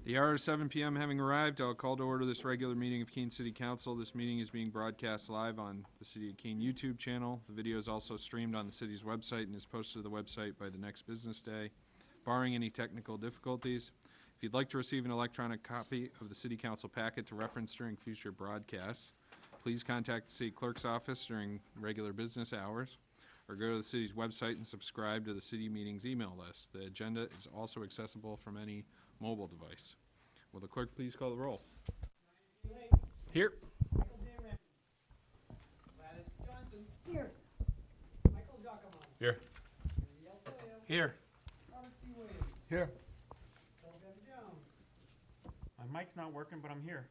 The hour of 7 p.m. having arrived, I'll call to order this regular meeting of Keene City Council. This meeting is being broadcast live on the City of Keene YouTube channel. The video is also streamed on the city's website and is posted to the website by the next business day, barring any technical difficulties. If you'd like to receive an electronic copy of the City Council packet to reference during future broadcasts, please contact the City Clerk's office during regular business hours, or go to the city's website and subscribe to the city meetings email list. The agenda is also accessible from any mobile device. Will the clerk please call the roll? Here. Michael J. Ramsey. Gladys Johnson. Here. Michael Giacomo. Here. Danielle Filio. Here. Robert C. Williams. Here. Bill Devin Jones. My mic's not working, but I'm here.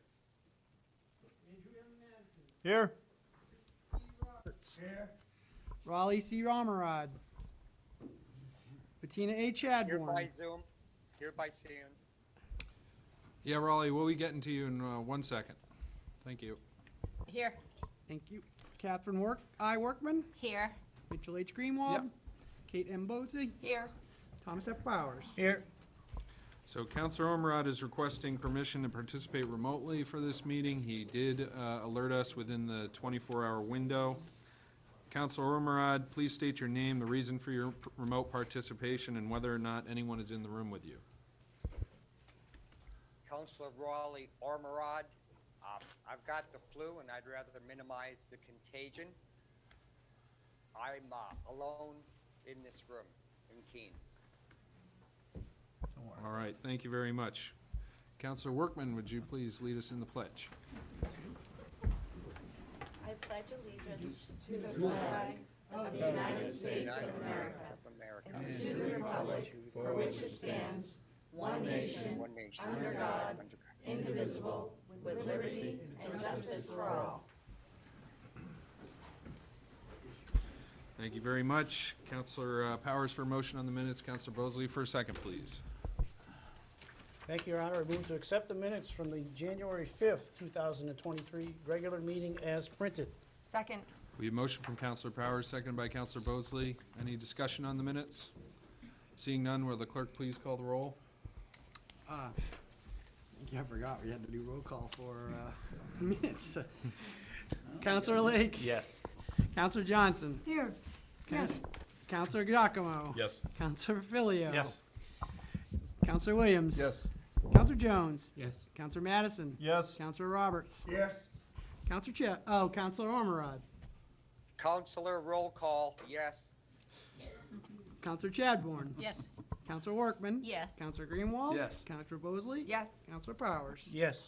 Adrian Madison. Here. Steve Roberts. Here. Raleigh C. Ramarad. Bettina A. Here Chadbourne. by Zoom, here by Zoom. Yeah, Raleigh, we'll be getting to you in 1 second. Thank you. Here. Thank you. Catherine Workman. Here. Mitchell H. Greenwald. Kate M. Boatsy. Here. Thomas F. Bowers. Here. So Councilor Ormerod is requesting permission to participate remotely for this meeting. He did alert us within the 24-hour window. Councilor Ormerod, please state your name, the reason for your remote participation, and whether or not anyone is in the room with you. Councilor Raleigh Ormerod. I've got the flu and I'd rather minimize the contagion. I'm alone in this room in Keene. All right, thank you very much. Councilor Workman, would you please lead us in the pledge? I pledge allegiance to the flag of the United States of America and to the republic for which it stands, one nation, One nation. under God, indivisible, with liberty and justice for all. Thank you very much. Councilor Powers for a motion on the minutes. Councilor Bosley for a second, please. Thank you, Your Honor. I move to accept the minutes from the January 5th, 2023 regular meeting as printed. Second. We have a motion from Councilor Powers, seconded by Councilor Bosley. Any discussion on the minutes? Seeing none, will the clerk please call the roll? I forgot we had to do roll call for minutes. Counselor Lake. Yes. Counselor Johnson. Here. Counselor Giacomo. Yes. Counselor Filio. Yes. Counselor Williams. Yes. Counselor Jones. Yes. Counselor Madison. Yes. Counselor Roberts. Yes. Counselor Ormerod. Councilor roll call, yes. Counselor Chadbourne. Yes. Counselor Workman. Yes. Counselor Greenwald. Yes. Counselor Bosley. Yes. Counselor Powers. Yes.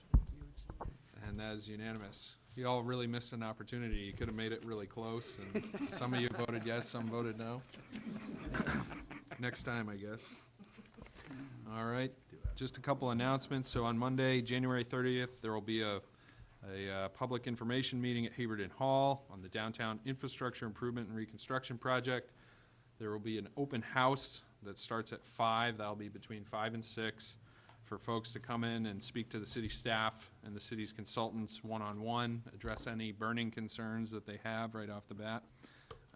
And that is unanimous. You all really missed an opportunity. You could have made it really close, and some of you voted yes, some voted no. Next time, I guess. All right, just a couple announcements. So on Monday, January 30th, there will be a public information meeting at Haberton Hall on the downtown infrastructure improvement and reconstruction project. There will be an open house that starts at 5. That'll be between 5 and 6 for folks to come in and speak to the city staff and the city's consultants one-on-one, address any burning concerns that they have right off the bat.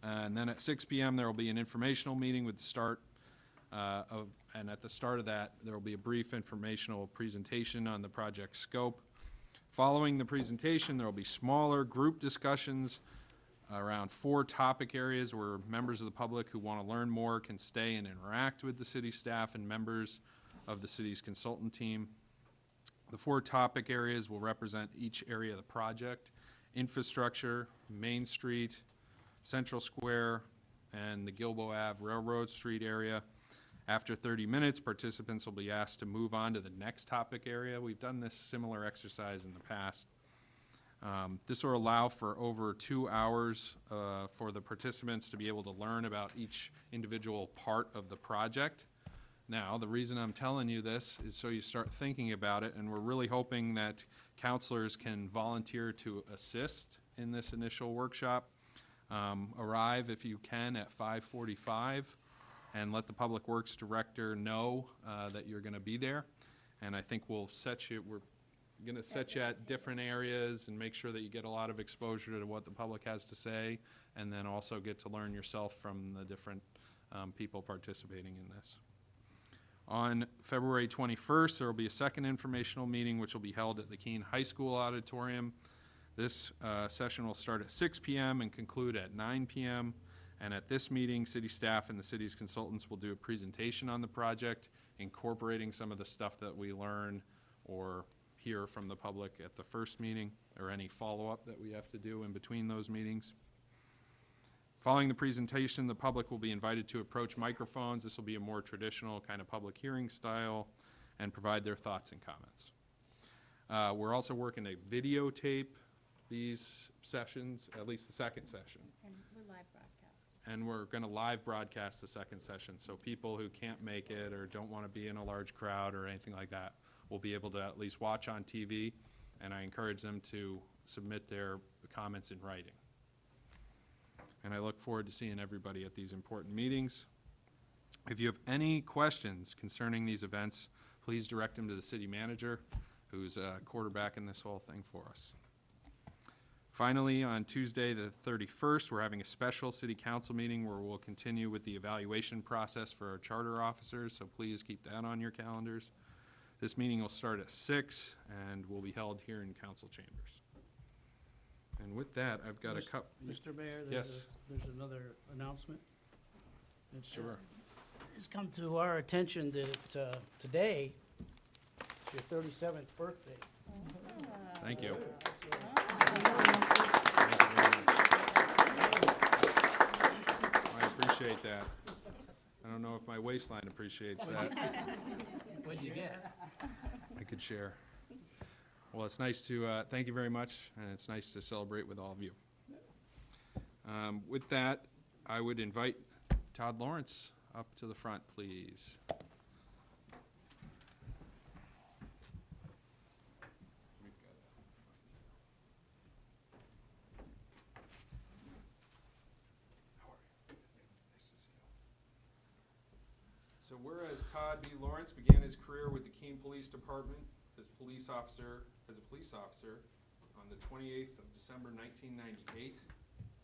And then at 6 p.m. there will be an informational meeting with the start and at the start of that, there will be a brief informational presentation on the project scope. Following the presentation, there will be smaller group discussions around 4 topic areas where members of the public who want to learn more can stay and interact with the city staff and members of the city's consultant team. The 4 topic areas will represent each area of the project: infrastructure, Main Street, Central Square, and the Gilboa Ave Railroad Street area. After 30 minutes, participants will be asked to move on to the next topic area. We've done this similar exercise in the past. This will allow for over 2 hours for the participants to be able to learn about each individual part of the project. Now, the reason I'm telling you this is so you start thinking about it, and we're really hoping that counselors can volunteer to assist in this initial workshop. Arrive, if you can, at 5:45 and let the Public Works Director know that you're going to be there. And I think we're going to set you at different areas and make sure that you get a lot of exposure to what the public has to say, and then also get to learn yourself from the different people participating in this. On February 21st, there will be a second informational meeting, which will be held at the Keene High School Auditorium. This session will start at 6 p.m. and conclude at 9 p.m. And at this meeting, city staff and the city's consultants will do a presentation on the project, incorporating some of the stuff that we learn or hear from the public at the first meeting, or any follow-up that we have to do in between those meetings. Following the presentation, the public will be invited to approach microphones. This will be a more traditional kind of public hearing style, and provide their thoughts and comments. We're also working to videotape these sessions, at least the second session. And we're live broadcast. And we're going to live broadcast the second session, so people who can't make it or don't want to be in a large crowd or anything like that will be able to at least watch on TV, and I encourage them to submit their comments in writing. And I look forward to seeing everybody at these important meetings. If you have any questions concerning these events, please direct them to the city manager, who's quarterbacking this whole thing for us. Finally, on Tuesday, the 31st, we're having a special city council meeting where we'll continue with the evaluation process for our charter officers, so please keep that on your calendars. This meeting will start at 6 and will be held here in council chambers. And with that, I've got a cup. Mr. Mayor, Yes. there's another announcement. Sure. It's come to our attention that today is your 37th birthday. Thank you. I appreciate that. I don't know if my waistline appreciates that. What'd you get? I could share. Well, it's nice to, thank you very much, and it's nice to celebrate with all of you. With that, I would invite Todd Lawrence up to the front, please. How are you? Nice to see you. So whereas Todd B. Lawrence began his career with the Keene Police Department as a police officer on the 28th of December 1998.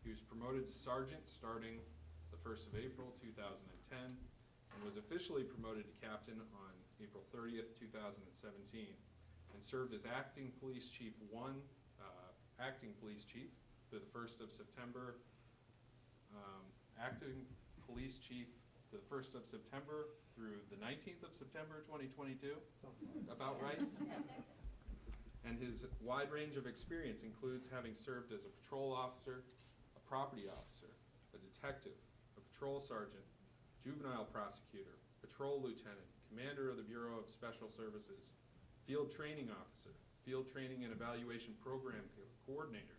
He was promoted to sergeant starting the 1st of April 2010 and was officially promoted to captain on April 30th, 2017, and served as acting police chief through the 1st of September, the 1st of September through the 19th of September 2022, about right? And his wide range of experience includes having served as a patrol officer, a property officer, a detective, a patrol sergeant, juvenile prosecutor, patrol lieutenant, commander of the Bureau of Special Services, field training officer, field training and evaluation program coordinator,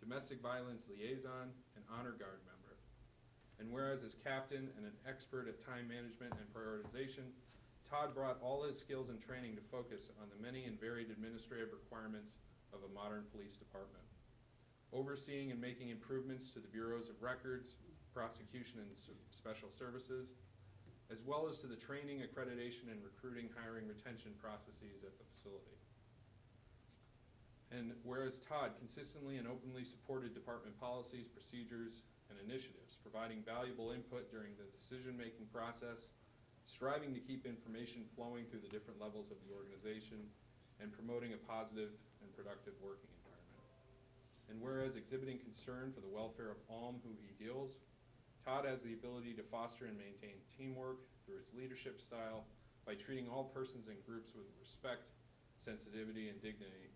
domestic violence liaison, and honor guard member. And whereas as captain and an expert at time management and prioritization, Todd brought all his skills and training to focus on the many and varied administrative requirements of a modern police department, overseeing and making improvements to the bureaus of records, prosecution and special services, as well as to the training, accreditation, and recruiting, hiring, retention processes at the facility. And whereas Todd consistently and openly supported department policies, procedures, and initiatives, providing valuable input during the decision-making process, striving to keep information flowing through the different levels of the organization, and promoting a positive and productive working environment. And whereas exhibiting concern for the welfare of all who he deals, Todd has the ability to foster and maintain teamwork through his leadership style by treating all persons and groups with respect, sensitivity, and dignity,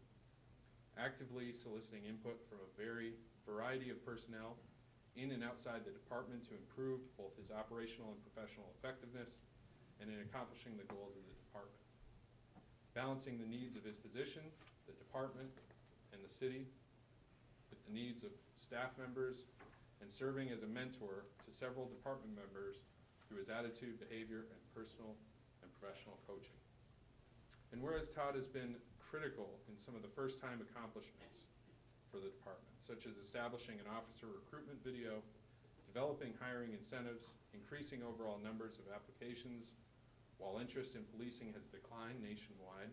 actively soliciting input from a variety of personnel in and outside the department to improve both his operational and professional effectiveness and in accomplishing the goals of the department. Balancing the needs of his position, the department, and the city with the needs of staff members, and serving as a mentor to several department members through his attitude, behavior, and personal and professional coaching. And whereas Todd has been critical in some of the first-time accomplishments for the department, such as establishing an officer recruitment video, developing hiring incentives, increasing overall numbers of applications, while interest in policing has declined nationwide,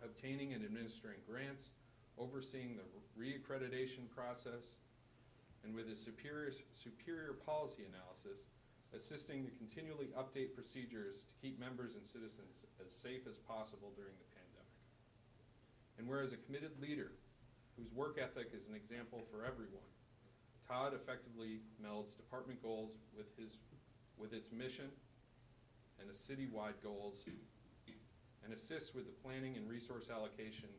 obtaining and administering grants, overseeing the reaccreditation process, and with his superior policy analysis, assisting to continually update procedures to keep members and citizens as safe as possible during the pandemic. And whereas a committed leader whose work ethic is an example for everyone, Todd effectively melds department goals with its mission and the citywide goals, and assists with the planning and resource allocation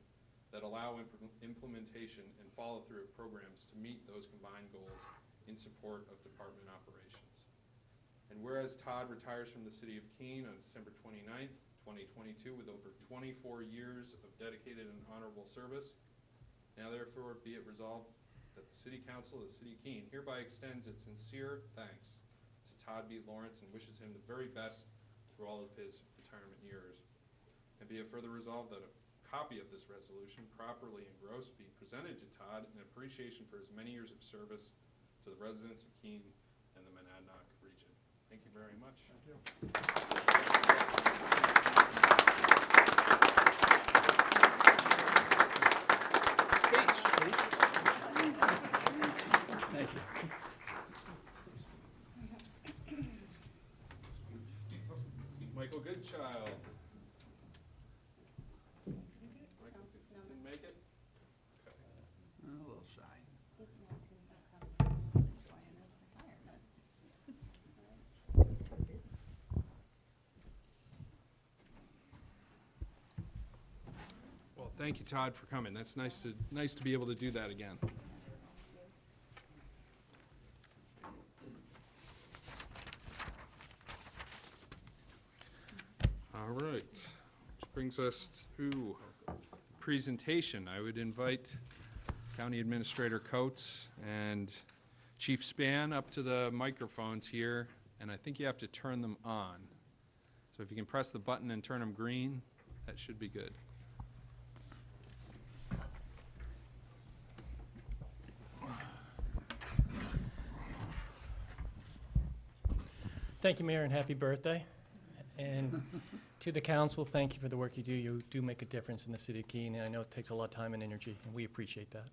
that allow implementation and follow-through of programs to meet those combined goals in support of department operations. And whereas Todd retires from the City of Keene on December 29th, 2022 with over 24 years of dedicated and honorable service, now therefore be it resolved that the City Council of the City of Keene hereby extends its sincere thanks to Todd B. Lawrence and wishes him the very best through all of his retirement years. And be it further resolved that a copy of this resolution, properly engrossed, be presented to Todd in appreciation for his many years of service to the residents of Keene and the Monadnock region. Thank you very much. Thank you. Thank you. Michael Goodchild. Michael didn't make it? Okay. A little shy. Well, thank you, Todd, for coming. That's nice to be able to do that again. All right, which brings us to presentation. I would invite County Administrator Coates and Chief Span up to the microphones here, and I think you have to turn them on. So if you can press the button and turn them green, that should be good. Thank you, Mayor, and happy birthday. And to the council, thank you for the work you do. You do make a difference in the city of Keene, and I know it takes a lot of time and energy, and we appreciate that.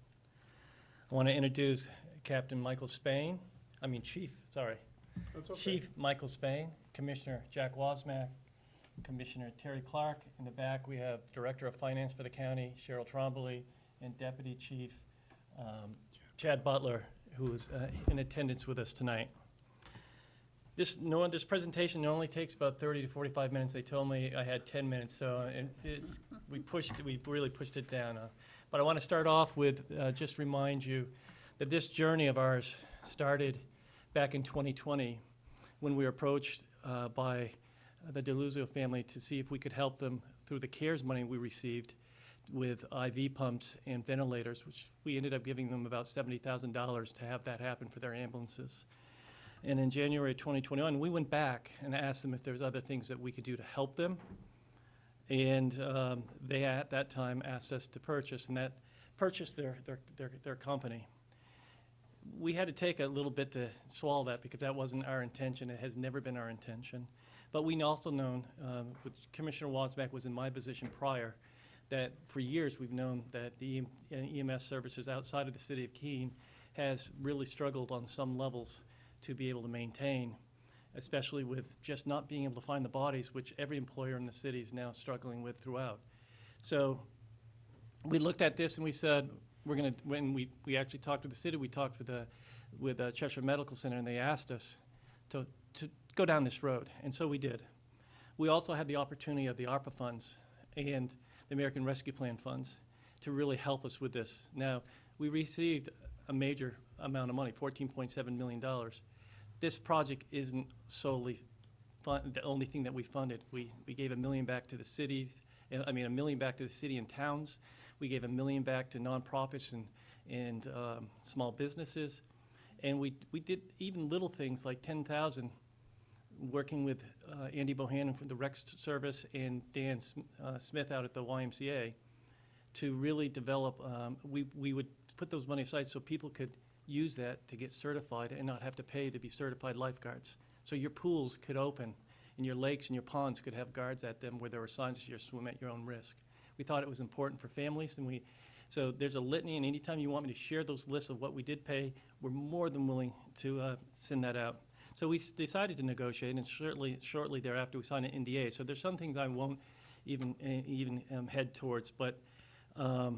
I want to introduce Captain Michael Spain, Chief Michael Spain, Commissioner Jack Wasmack, Commissioner Terry Clark. In the back, we have Director of Finance for the county, Cheryl Trombley, and Deputy Chief Chad Butler, who is in attendance with us tonight. This presentation only takes about 30 to 45 minutes. They told me I had 10 minutes, so we really pushed it down. But I want to start off with just remind you that this journey of ours started back in 2020 when we were approached by the DeLuzio family to see if we could help them through the CARES money we received with IV pumps and ventilators, which we ended up giving them about $70,000 to have that happen for their ambulances. And in January 2021, we went back and asked them if there's other things that we could do to help them. And they, at that time, asked us to purchase their company. We had to take a little bit to swallow that because that wasn't our intention. It has never been our intention. But we also known, Commissioner Wasback was in my position prior, that for years we've known that the EMS services outside of the city of Keene has really struggled on some levels to be able to maintain, especially with just not being able to find the bodies, which every employer in the city is now struggling with throughout. So we looked at this and we said, when we actually talked to the city, we talked with Cheshire Medical Center, and they asked us to go down this road, and so we did. We also had the opportunity of the ARPA funds and the American Rescue Plan funds to really help us with this. Now, we received a major amount of money, $14.7 million. This project isn't solely the only thing that we funded. We gave $1 million back to the cities, $1 million back to the city and towns. We gave $1 million back to nonprofits and small businesses. And we did even little things like $10,000 working with Andy Bohannon from the Rec Service and Dan Smith out at the YMCA to really develop, we would put those money aside so people could use that to get certified and not have to pay to be certified lifeguards. So your pools could open and your lakes and your ponds could have guards at them where there were signs that you swim at your own risk. We thought it was important for families, and so there's a litany, and anytime you want me to share those lists of what we did pay, we're more than willing to send that out. So we decided to negotiate, and shortly thereafter, we signed an NDA. So there's some things I won't even head towards, but I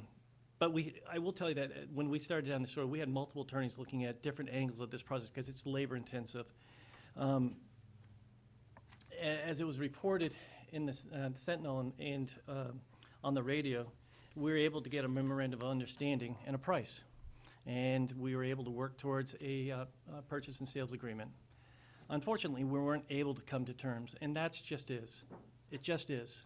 will tell you that when we started down this road, we had multiple attorneys looking at different angles of this project because it's labor intensive. As it was reported in the Sentinel and on the radio, we were able to get a memorandum of understanding and a price. And we were able to work towards a purchase and sales agreement. Unfortunately, we weren't able to come to terms, and that's just is. It just is.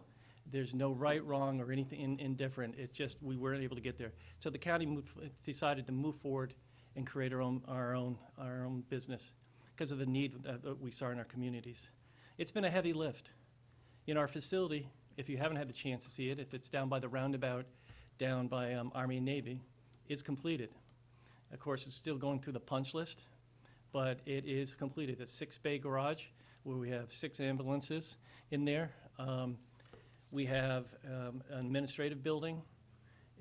There's no right, wrong, or anything indifferent. It's just we weren't able to get there. So the county decided to move forward and create our own business because of the need that we saw in our communities. It's been a heavy lift. In our facility, if you haven't had the chance to see it, if it's down by the roundabout, down by Army and Navy, is completed. Of course, it's still going through the punch list, but it is completed. It's a 6-bay garage where we have 6 ambulances in there. We have an administrative building.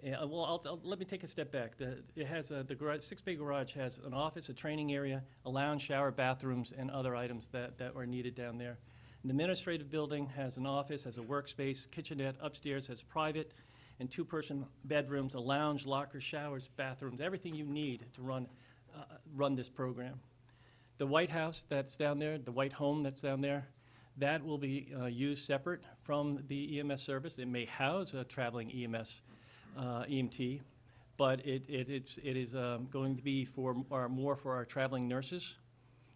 Let me take a step back. It has the 6-bay garage has an office, a training area, a lounge, shower, bathrooms, and other items that are needed down there. The administrative building has an office, has a workspace, kitchenette, upstairs has private and 2-person bedrooms, a lounge, lockers, showers, bathrooms, everything you need to run this program. The White House that's down there, the White Home that's down there, that will be used separate from the EMS service. It may house a traveling EMS EMT, but it is going to be more for our traveling nurses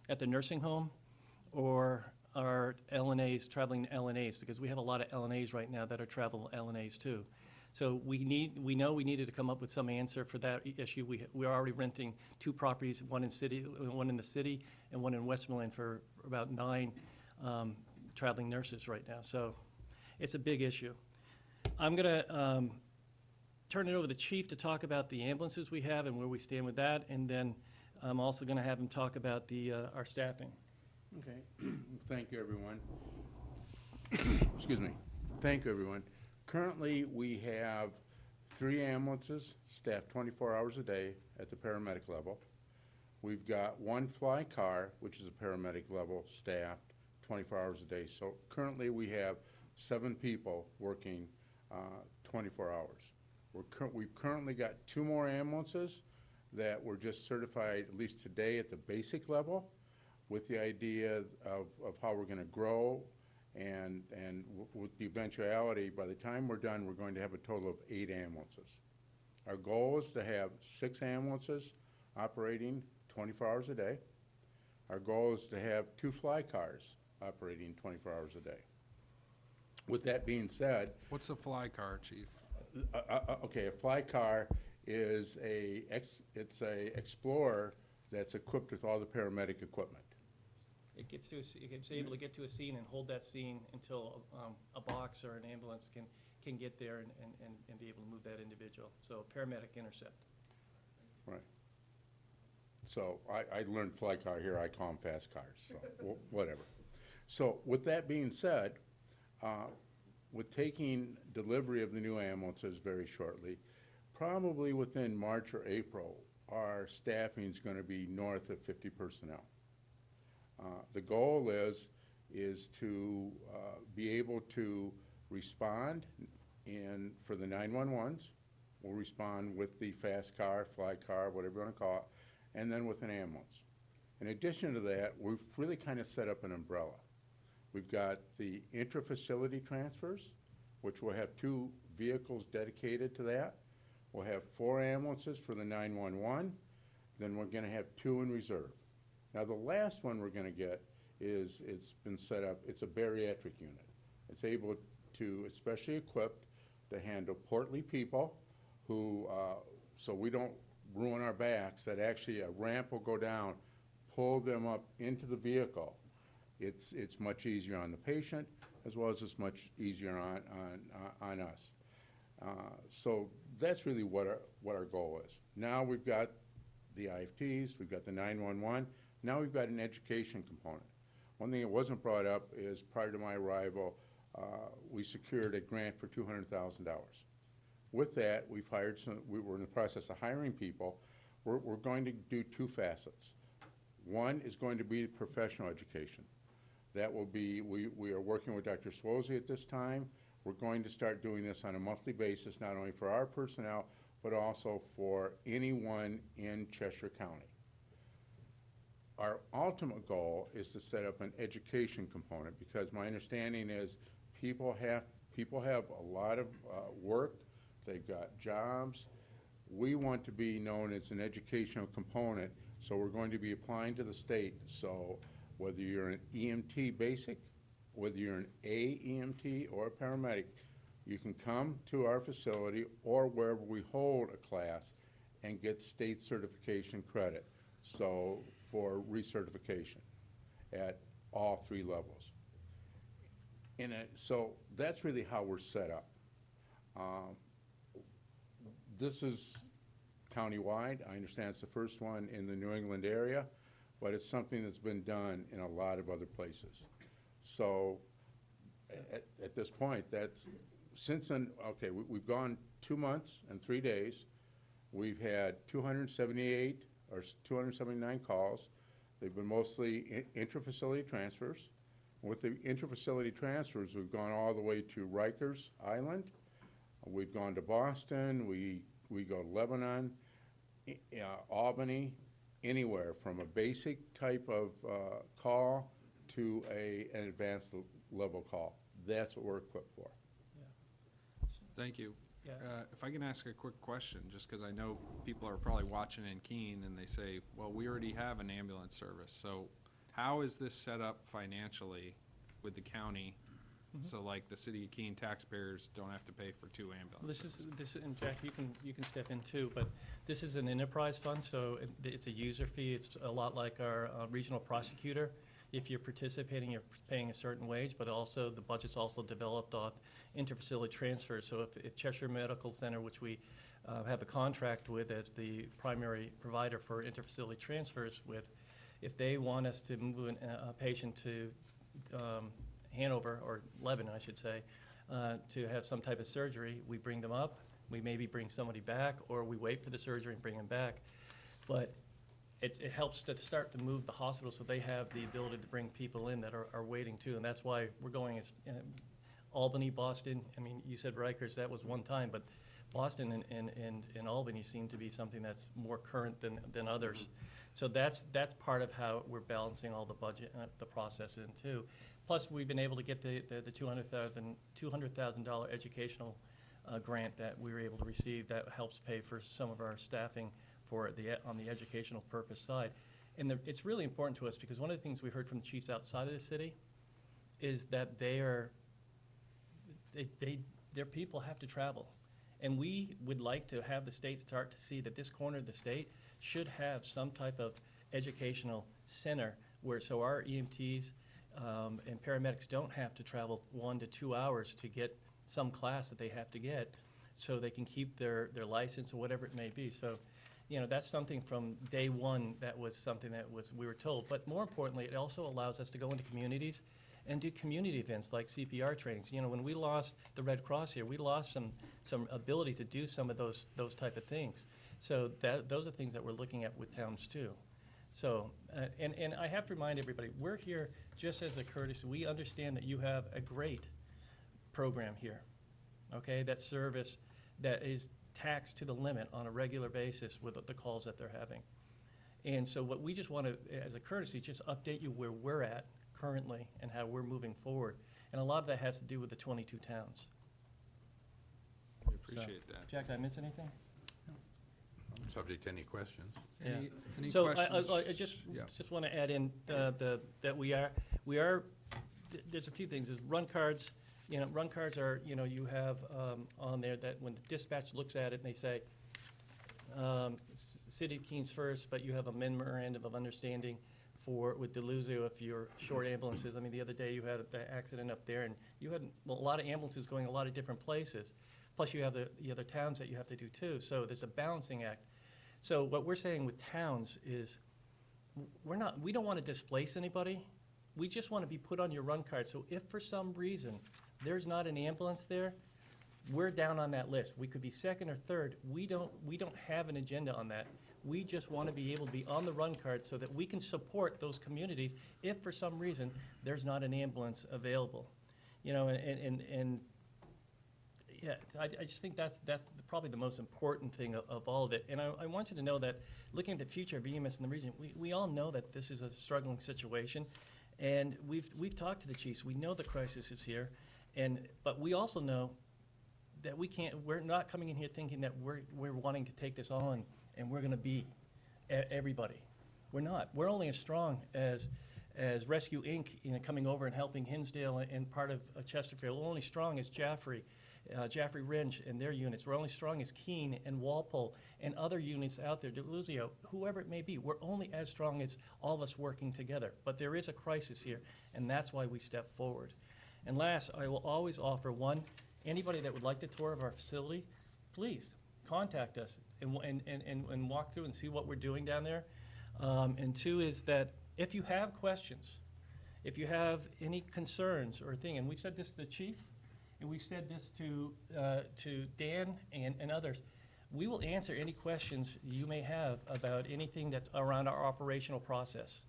at the nursing home or our LNAs, traveling LNAs, because we have a lot of LNAs right now that are travel LNAs too. So we know we needed to come up with some answer for that issue. We're already renting 2 properties, one in the city and one in Westmoreland for about 9 traveling nurses right now. So it's a big issue. I'm gonna turn it over to the chief to talk about the ambulances we have and where we stand with that, and then I'm also gonna have him talk about our staffing. Okay, thank you, everyone. Excuse me. Thank you, everyone. Currently, we have 3 ambulances staffed 24 hours a day at the paramedic level. We've got 1 fly car, which is a paramedic level, staffed 24 hours a day. So currently, we have 7 people working 24 hours. We've currently got 2 more ambulances that were just certified, at least today, at the basic level, with the idea of how we're going to grow, and with the eventuality, by the time we're done, we're going to have a total of 8 ambulances. Our goal is to have 6 ambulances operating 24 hours a day. Our goal is to have 2 fly cars operating 24 hours a day. With that being said, What's a fly car, chief? okay, a fly car is it's a Explorer that's equipped with all the paramedic equipment. It's able to get to a scene and hold that scene until a box or an ambulance can get there and be able to move that individual. So paramedic intercept. Right. So I learned fly car here, I call them fast cars, so whatever. So with that being said, with taking delivery of the new ambulances very shortly, probably within March or April, our staffing is going to be north of 50 personnel. The goal is to be able to respond for the 911s. We'll respond with the fast car, fly car, whatever you want to call it, and then with an ambulance. In addition to that, we've really kind of set up an umbrella. We've got the intra-facility transfers, which will have 2 vehicles dedicated to that. We'll have 4 ambulances for the 911. Then we're going to have 2 in reserve. Now, the last one we're going to get it's been set up, it's a bariatric unit. It's able to, especially equipped, to handle portly people who, so we don't ruin our backs, that actually a ramp will go down, pull them up into the vehicle. It's much easier on the patient, as well as it's much easier on us. So that's really what our goal is. Now we've got the IFTs, we've got the 911, now we've got an education component. One thing that wasn't brought up is prior to my arrival, we secured a grant for $200,000. With that, we've hired we were in the process of hiring people. We're going to do 2 facets. One is going to be professional education. That will be, we are working with Dr. Swosey at this time. We're going to start doing this on a monthly basis, not only for our personnel, but also for anyone in Cheshire County. Our ultimate goal is to set up an education component, because my understanding is people have a lot of work, they've got jobs. We want to be known as an educational component, so we're going to be applying to the state. So whether you're an EMT basic, whether you're an AEMT or a paramedic, you can come to our facility or wherever we hold a class and get state certification credit. So for recertification at all 3 levels. So that's really how we're set up. This is countywide. I understand it's the first one in the New England area, but it's something that's been done in a lot of other places. So at this point, that's, since then, okay, we've gone 2 months and 3 days. We've had 278 or 279 calls. They've been mostly intra-facility transfers. With the intra-facility transfers, we've gone all the way to Rikers Island. We've gone to Boston. We go to Lebanon, Albany, anywhere from a basic type of call to an advanced level call. That's what we're equipped for. Thank you. Yeah. If I can ask a quick question, just because I know people are probably watching in Keene and they say, well, we already have an ambulance service. So how is this set up financially with the county? So like the city of Keene taxpayers don't have to pay for 2 ambulances? And Jack, you can step in too, but this is an enterprise fund, so it's a user fee. It's a lot like our regional prosecutor. If you're participating, you're paying a certain wage, but also the budget's also developed off interfacility transfers. So if Cheshire Medical Center, which we have a contract with as the primary provider for interfacility transfers with, if they want us to move a patient to Hanover, or Lebanon, I should say, to have some type of surgery, we bring them up. We maybe bring somebody back, or we wait for the surgery and bring them back. But it helps to start to move the hospital so they have the ability to bring people in that are waiting too. And that's why we're going as Albany, Boston. I mean, you said Rikers, that was one time, but Boston and Albany seem to be something that's more current than others. So that's part of how we're balancing all the budget, the process in too. Plus, we've been able to get the $200,000 educational grant that we were able to receive that helps pay for some of our staffing on the educational purpose side. And it's really important to us because one of the things we heard from the chiefs outside of the city is that their people have to travel. And we would like to have the state start to see that this corner of the state should have some type of educational center so our EMTs and paramedics don't have to travel 1 to 2 hours to get some class that they have to get so they can keep their license or whatever it may be. So, that's something from day one that was something we were told. But more importantly, it also allows us to go into communities and do community events like CPR trainings. When we lost the Red Cross here, we lost some ability to do some of those type of things. So those are things that we're looking at with towns too. So, and I have to remind everybody, we're here just as a courtesy. We understand that you have a great program here, okay? That service that is taxed to the limit on a regular basis with the calls that they're having. And so what we just want to, as a courtesy, just update you where we're at currently and how we're moving forward. And a lot of that has to do with the 22 towns. We appreciate that. Jack, did I miss anything? Subject to any questions. Yeah. Any So questions? I just want to add in that we are, there's a few things. There's run cards. Run cards are, you have on there that when the dispatch looks at it and they say, City of Keene's first, but you have a memorandum of understanding with Deluzio if you're short ambulances. I mean, the other day you had the accident up there and you had a lot of ambulances going a lot of different places. Plus you have the other towns that you have to do too. So there's a balancing act. So what we're saying with towns is we don't want to displace anybody. We just want to be put on your run card. So if for some reason there's not an ambulance there, we're down on that list. We could be second or third. We don't have an agenda on that. We just want to be able to be on the run card so that we can support those communities if for some reason there's not an ambulance available. You know, and yeah, I just think that's probably the most important thing of all of it. And I want you to know that looking at the future of EMS in the region, we all know that this is a struggling situation. And we've talked to the chiefs. We know the crisis is here. But we also know that we're not coming in here thinking that we're wanting to take this on and we're gonna be everybody. We're not. We're only as strong as Rescue Inc., you know, coming over and helping Hinsdale and part of Chesterfield. We're only strong as Jaffrey Ringe and their units. We're only strong as Keene and Walpole and other units out there, Deluzio, whoever it may be. We're only as strong as all of us working together. But there is a crisis here, and that's why we step forward. And last, I will always offer one, anybody that would like to tour of our facility, please contact us and walk through and see what we're doing down there. And two is that if you have questions, if you have any concerns or thing, and we've said this to the chief, and we've said this to Dan and others, we will answer any questions you may have about anything that's around our operational process.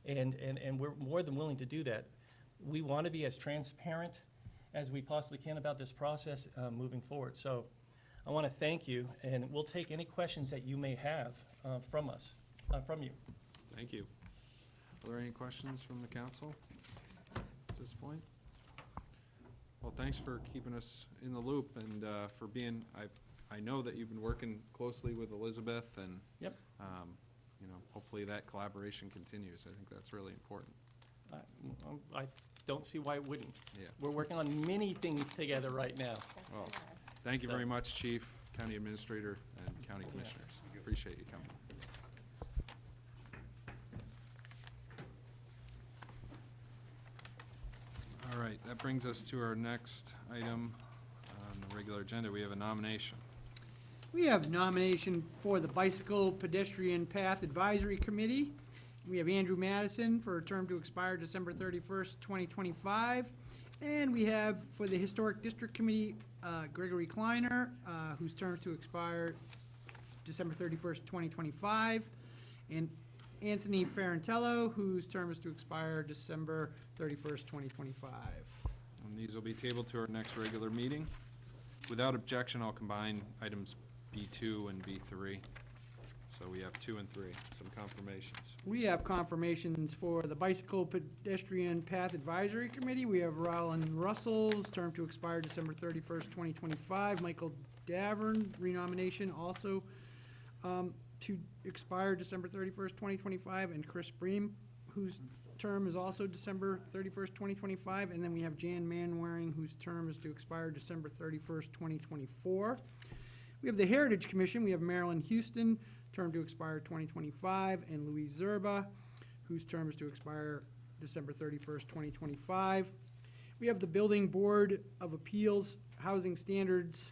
And we're more than willing to do that. We want to be as transparent as we possibly can about this process moving forward. So I want to thank you, and we'll take any questions that you may have from you. Thank you. Are there any questions from the council at this point? Well, thanks for keeping us in the loop and for being, I know that you've been working closely with Elizabeth and, Yep. you know, hopefully that collaboration continues. I think that's really important. I don't see why it wouldn't. Yeah. We're working on many things together right now. Well, thank you very much, Chief, County Administrator, and County Commissioners. Appreciate you coming. All right, that brings us to our next item on the regular agenda. We have a nomination. We have nomination for the Bicycle Pedestrian Path Advisory Committee. We have Andrew Madison for a term to expire December 31st, 2025. And we have for the Historic District Committee, Gregory Kleiner, whose term to expire December 31st, 2025. And Anthony Ferrantello, whose term is to expire December 31st, 2025. And these will be tabled to our next regular meeting. Without objection, I'll combine items B2 and B3. So we have 2 and 3, some confirmations. We have confirmations for the Bicycle Pedestrian Path Advisory Committee. We have Roland Russell's term to expire December 31st, 2025. Michael Davern, renomination also to expire December 31st, 2025. And Chris Bream, whose term is also December 31st, 2025. And then we have Jan Manwaring, whose term is to expire December 31st, 2024. We have the Heritage Commission. We have Marilyn Houston, term to expire 2025, and Louise Zerba, whose term is to expire December 31st, 2025. We have the Building Board of Appeals, Housing Standards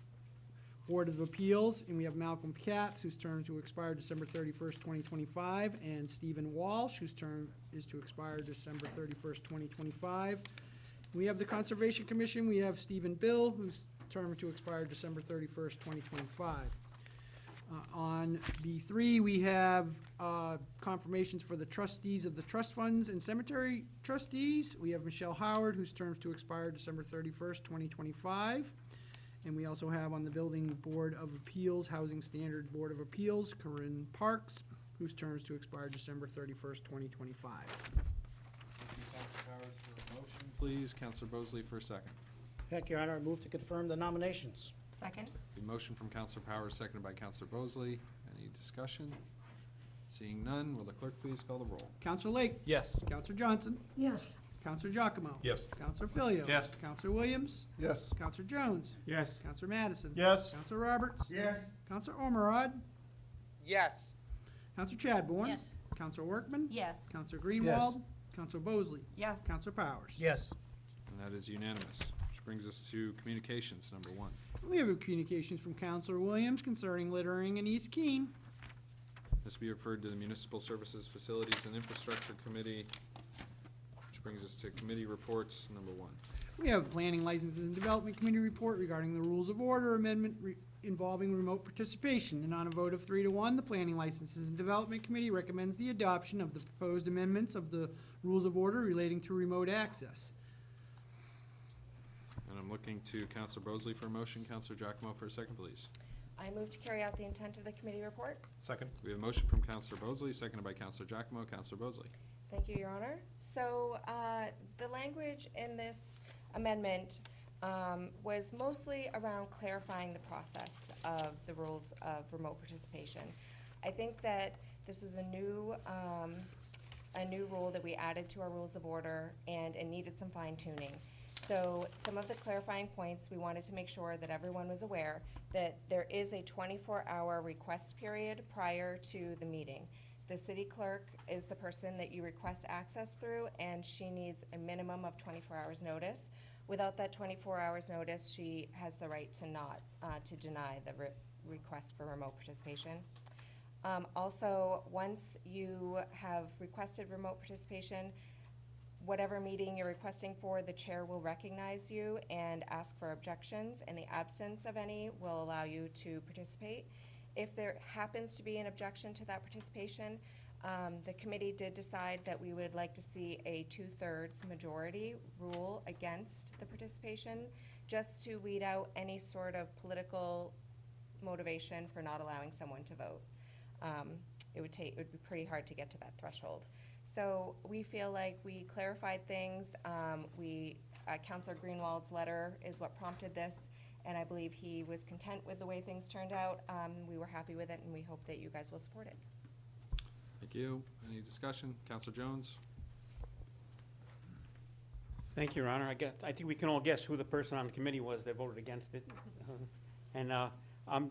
Board of Appeals, and we have Malcolm Katz, whose term to expire December 31st, 2025, and Stephen Walsh, whose term is to expire December 31st, 2025. We have the Conservation Commission. We have Stephen Bill, whose term to expire December 31st, 2025. On B3, we have confirmations for the trustees of the trust funds and cemetery trustees. We have Michelle Howard, whose terms to expire December 31st, 2025. And we also have on the Building Board of Appeals, Housing Standard Board of Appeals, Corinne Parks, whose terms to expire December 31st, 2025. Please, Counselor Bosley for a second. Thank you, Your Honor. I move to confirm the nominations. Second? The motion from Counselor Powers, seconded by Counselor Bosley. Any discussion? Seeing none, will the clerk please call the roll? Counselor Lake? Yes. Counselor Johnson? Yes. Counselor Giacomo? Yes. Counselor Filio? Yes. Counselor Williams? Yes. Counselor Jones? Yes. Counselor Madison? Yes. Counselor Roberts? Yes. Counselor Ormerod? Yes. Counselor Chadbourne? Yes. Counselor Workman? Yes. Counselor Greenwald? Counselor Bosley? Yes. Counselor Powers? Yes. And that is unanimous, which brings us to communications, number 1. We have communications from Counselor Williams concerning littering in East Keene. This will be referred to the Municipal Services, Facilities, and Infrastructure Committee, which brings us to committee reports, number 1. We have Planning Licenses and Development Committee report regarding the Rules of Order amendment involving remote participation. And on a vote of 3 to 1, the Planning Licenses and Development Committee recommends the adoption of the proposed amendments of the Rules of Order relating to remote access. And I'm looking to Counselor Bosley for a motion. Counselor Giacomo for a second, please. I move to carry out the intent of the committee report. Second. We have a motion from Counselor Bosley, seconded by Counselor Giacomo. Counselor Bosley. Thank you, Your Honor. So, the language in this amendment was mostly around clarifying the process of the rules of remote participation. I think that this was a new rule that we added to our rules of order, and it needed some fine tuning. So some of the clarifying points, we wanted to make sure that everyone was aware that there is a 24-hour request period prior to the meeting. The city clerk is the person that you request access through, and she needs a minimum of 24 hours notice. Without that 24 hours notice, she has the right to not, to deny the request for remote participation. Also, once you have requested remote participation, whatever meeting you're requesting for, the chair will recognize you and ask for objections. In the absence of any, will allow you to participate. If there happens to be an objection to that participation, the committee did decide that we would like to see a 2/3 majority rule against the participation, just to weed out any sort of political motivation for not allowing someone to vote. It would be pretty hard to get to that threshold. So we feel like we clarified things. Councilor Greenwald's letter is what prompted this, and I believe he was content with the way things turned out. We were happy with it, and we hope that you guys will support it. Thank you. Any discussion? Counselor Jones? Thank you, Your Honor. I think we can all guess who the person on the committee was that voted against it. And I'm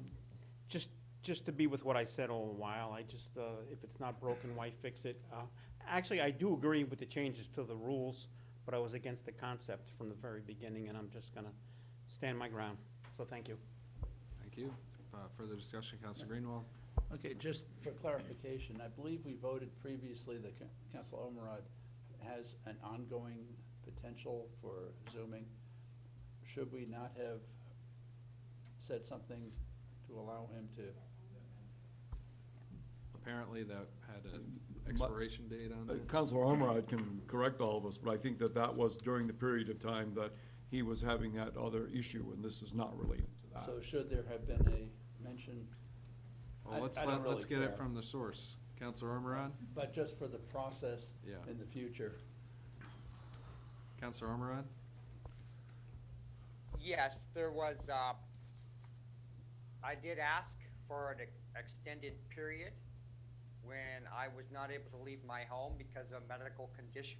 just to be with what I said all the while, if it's not broken, why fix it? Actually, I do agree with the changes to the rules, but I was against the concept from the very beginning, and I'm just gonna stand my ground. So thank you. Thank you. Further discussion, Counselor Greenwald? Okay, just for clarification, I believe we voted previously that Council Ormerod has an ongoing potential for zooming. Should we not have said something to allow him to? Apparently that had an expiration date on it. Councilor Ormerod can correct all of us, but I think that was during the period of time that he was having that other issue, and this is not related to that. So should there have been a mention? Well, let's I don't let's really get it care. from the source. Counselor Ormerod? But just for the process Yeah. in the future. Counselor Ormerod? Yes, there was, I did ask for an extended period when I was not able to leave my home because of a medical condition.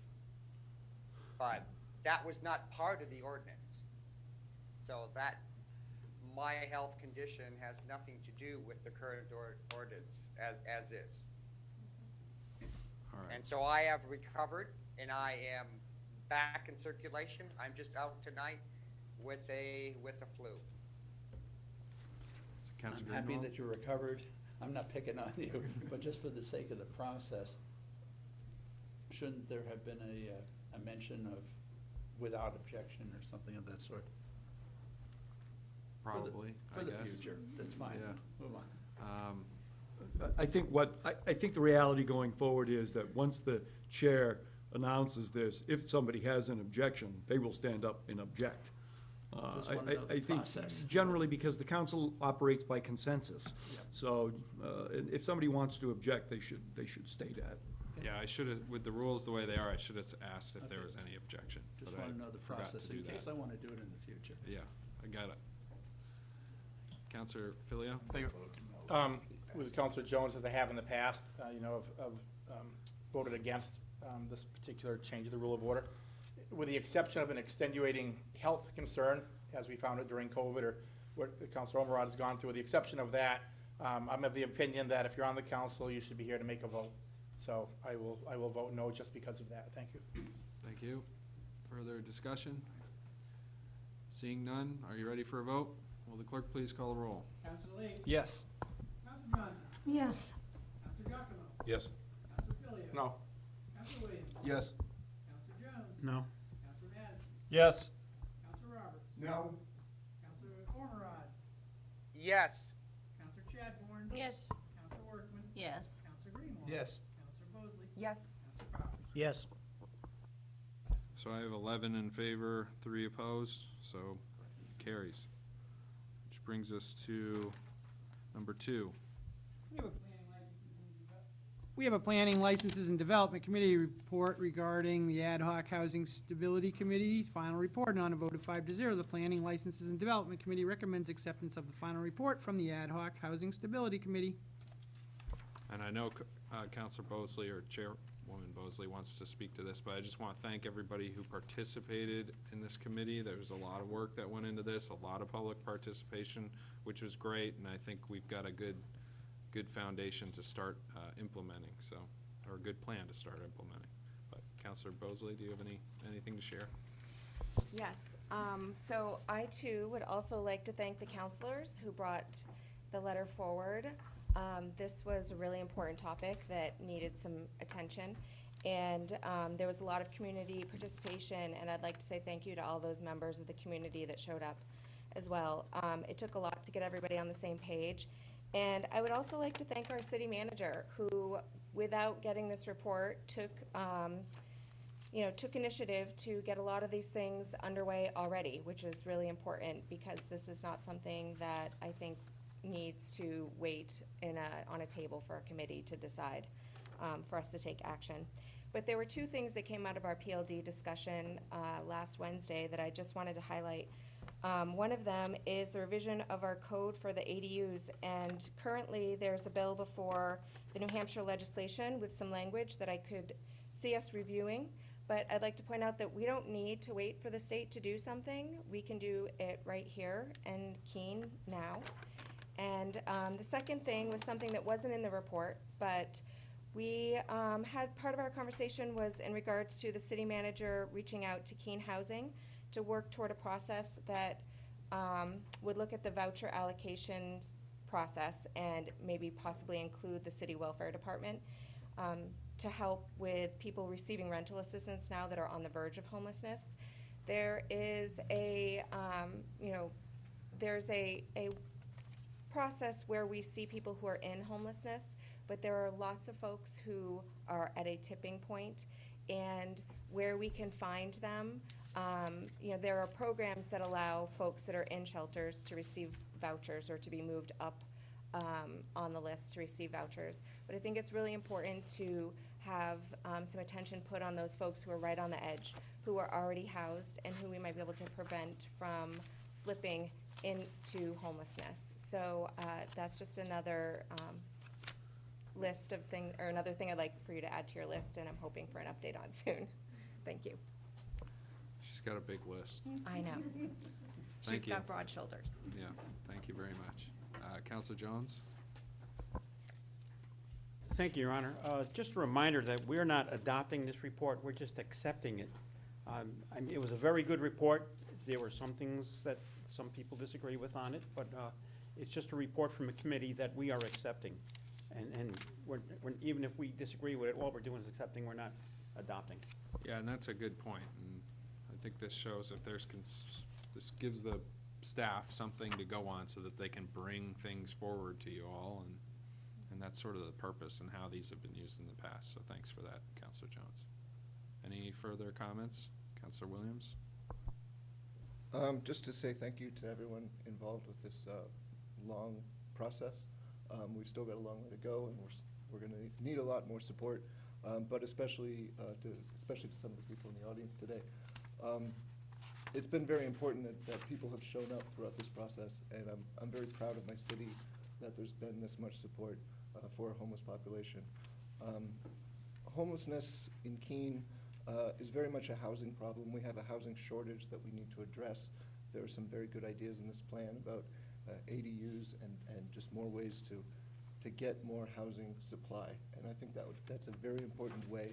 But that was not part of the ordinance. So that, my health condition has nothing to do with the current ordinance as is. All right. And so I have recovered and I am back in circulation. I'm just out tonight with a flu. So Counselor I'm happy Greenwald? that you're recovered. I'm not picking on you, but just for the sake of the process, shouldn't there have been a mention of without objection or something of that sort? Probably, I For the guess. future, that's fine. Yeah. Move on. I think the reality going forward is that once the chair announces this, if somebody has an objection, they will stand up and object. Just wanna know the I think process. generally because the council operates by consensus. So, and if somebody wants to object, they should state that. Yeah, I should have, with the rules the way they are, I should have asked if there Okay. was any objection. Just but I want to know the forgot to process do in case that. I want to do it in the future. Yeah, I got it. Counselor Filio? Thank you. With Councilor Jones, as I have in the past, voted against this particular change of the rule of order, with the exception of an extenuating health concern, as we found it during COVID, or what Councilor Ormerod has gone through. With the exception of that, I'm of the opinion that if you're on the council, you should be here to make a vote. So I will vote no just because of that. Thank you. Thank you. Further discussion? Seeing none, are you ready for a vote? Will the clerk please call the roll? Counselor Lee? Yes. Counselor Johnson? Yes. Counselor Giacomo? Yes. Counselor Filio? No. Counselor Williams? Yes. Counselor Jones? No. Counselor Madison? Yes. No. Counselor Ormerod, Yes. Counselor Chadbourne, Yes. Counselor Workman, Yes. Counselor Greenwald. Yes. Counselor Mosley, Yes. Counselor Crowley. Yes. So I have 11 in favor, 3 opposed, so carries. Which brings us to number 2. We have a Planning Licenses and Development Committee report regarding the Ad hoc Housing Stability Committee. Final report, on a vote of 5-0, the Planning Licenses and Development Committee recommends acceptance of the final report from the Ad hoc Housing Stability Committee. And I know Counselor Bosley or Chairwoman Bosley wants to speak to this, but I just want to thank everybody who participated in this committee. There was a lot of work that went into this, a lot of public participation, which was great, and I think we've got a good foundation to start implementing, so, or a good plan to start implementing. But Counselor Bosley, do you have anything to share? Yes, so I too would also like to thank the counselors who brought the letter forward. This was a really important topic that needed some attention, and there was a lot of community participation, and I'd like to say thank you to all those members of the community that showed up as well. It took a lot to get everybody on the same page. And I would also like to thank our city manager, who, without getting this report, took initiative to get a lot of these things underway already, which is really important, because this is not something that I think needs to wait on a table for a committee to decide, for us to take action. But there were 2 things that came out of our PLD discussion last Wednesday that I just wanted to highlight. One of them is the revision of our code for the ADUs, and currently there's a bill before the New Hampshire legislation with some language that I could see us reviewing, but I'd like to point out that we don't need to wait for the state to do something. We can do it right here in Keene now. And the second thing was something that wasn't in the report, but we had, part of our conversation was in regards to the city manager reaching out to Keene Housing to work toward a process that would look at the voucher allocation process and maybe possibly include the city welfare department to help with people receiving rental assistance now that are on the verge of homelessness. There is there's a process where we see people who are in homelessness, but there are lots of folks who are at a tipping point, and where we can find them, there are programs that allow folks that are in shelters to receive vouchers or to be moved up on the list to receive vouchers. But I think it's really important to have some attention put on those folks who are right on the edge, who are already housed, and who we might be able to prevent from slipping into homelessness. So that's just another list of things, or another thing I'd like for you to add to your list, and I'm hoping for an update on soon. Thank you. She's got a big list. I know. She's Thank you. got broad shoulders. Yeah, thank you very much. Counselor Jones? Thank you, Your Honor. Just a reminder that we're not adopting this report, we're just accepting it. It was a very good report. There were some things that some people disagree with on it, but it's just a report from a committee that we are accepting. And even if we disagree with it, all we're doing is accepting, we're not adopting. Yeah, and that's a good point, and I think this shows if there's, this gives the staff something to go on so that they can bring things forward to you all, and that's sort of the purpose and how these have been used in the past, so thanks for that, Counselor Jones. Any further comments? Counselor Williams? Just to say thank you to everyone involved with this long process. We've still got a long way to go, and we're going to need a lot more support, but especially to some of the people in the audience today. It's been very important that people have shown up throughout this process, and I'm very proud of my city that there's been this much support for a homeless population. Homelessness in Keene is very much a housing problem. We have a housing shortage that we need to address. There are some very good ideas in this plan about ADUs and just more ways to get more housing supply. And I think that's a very important way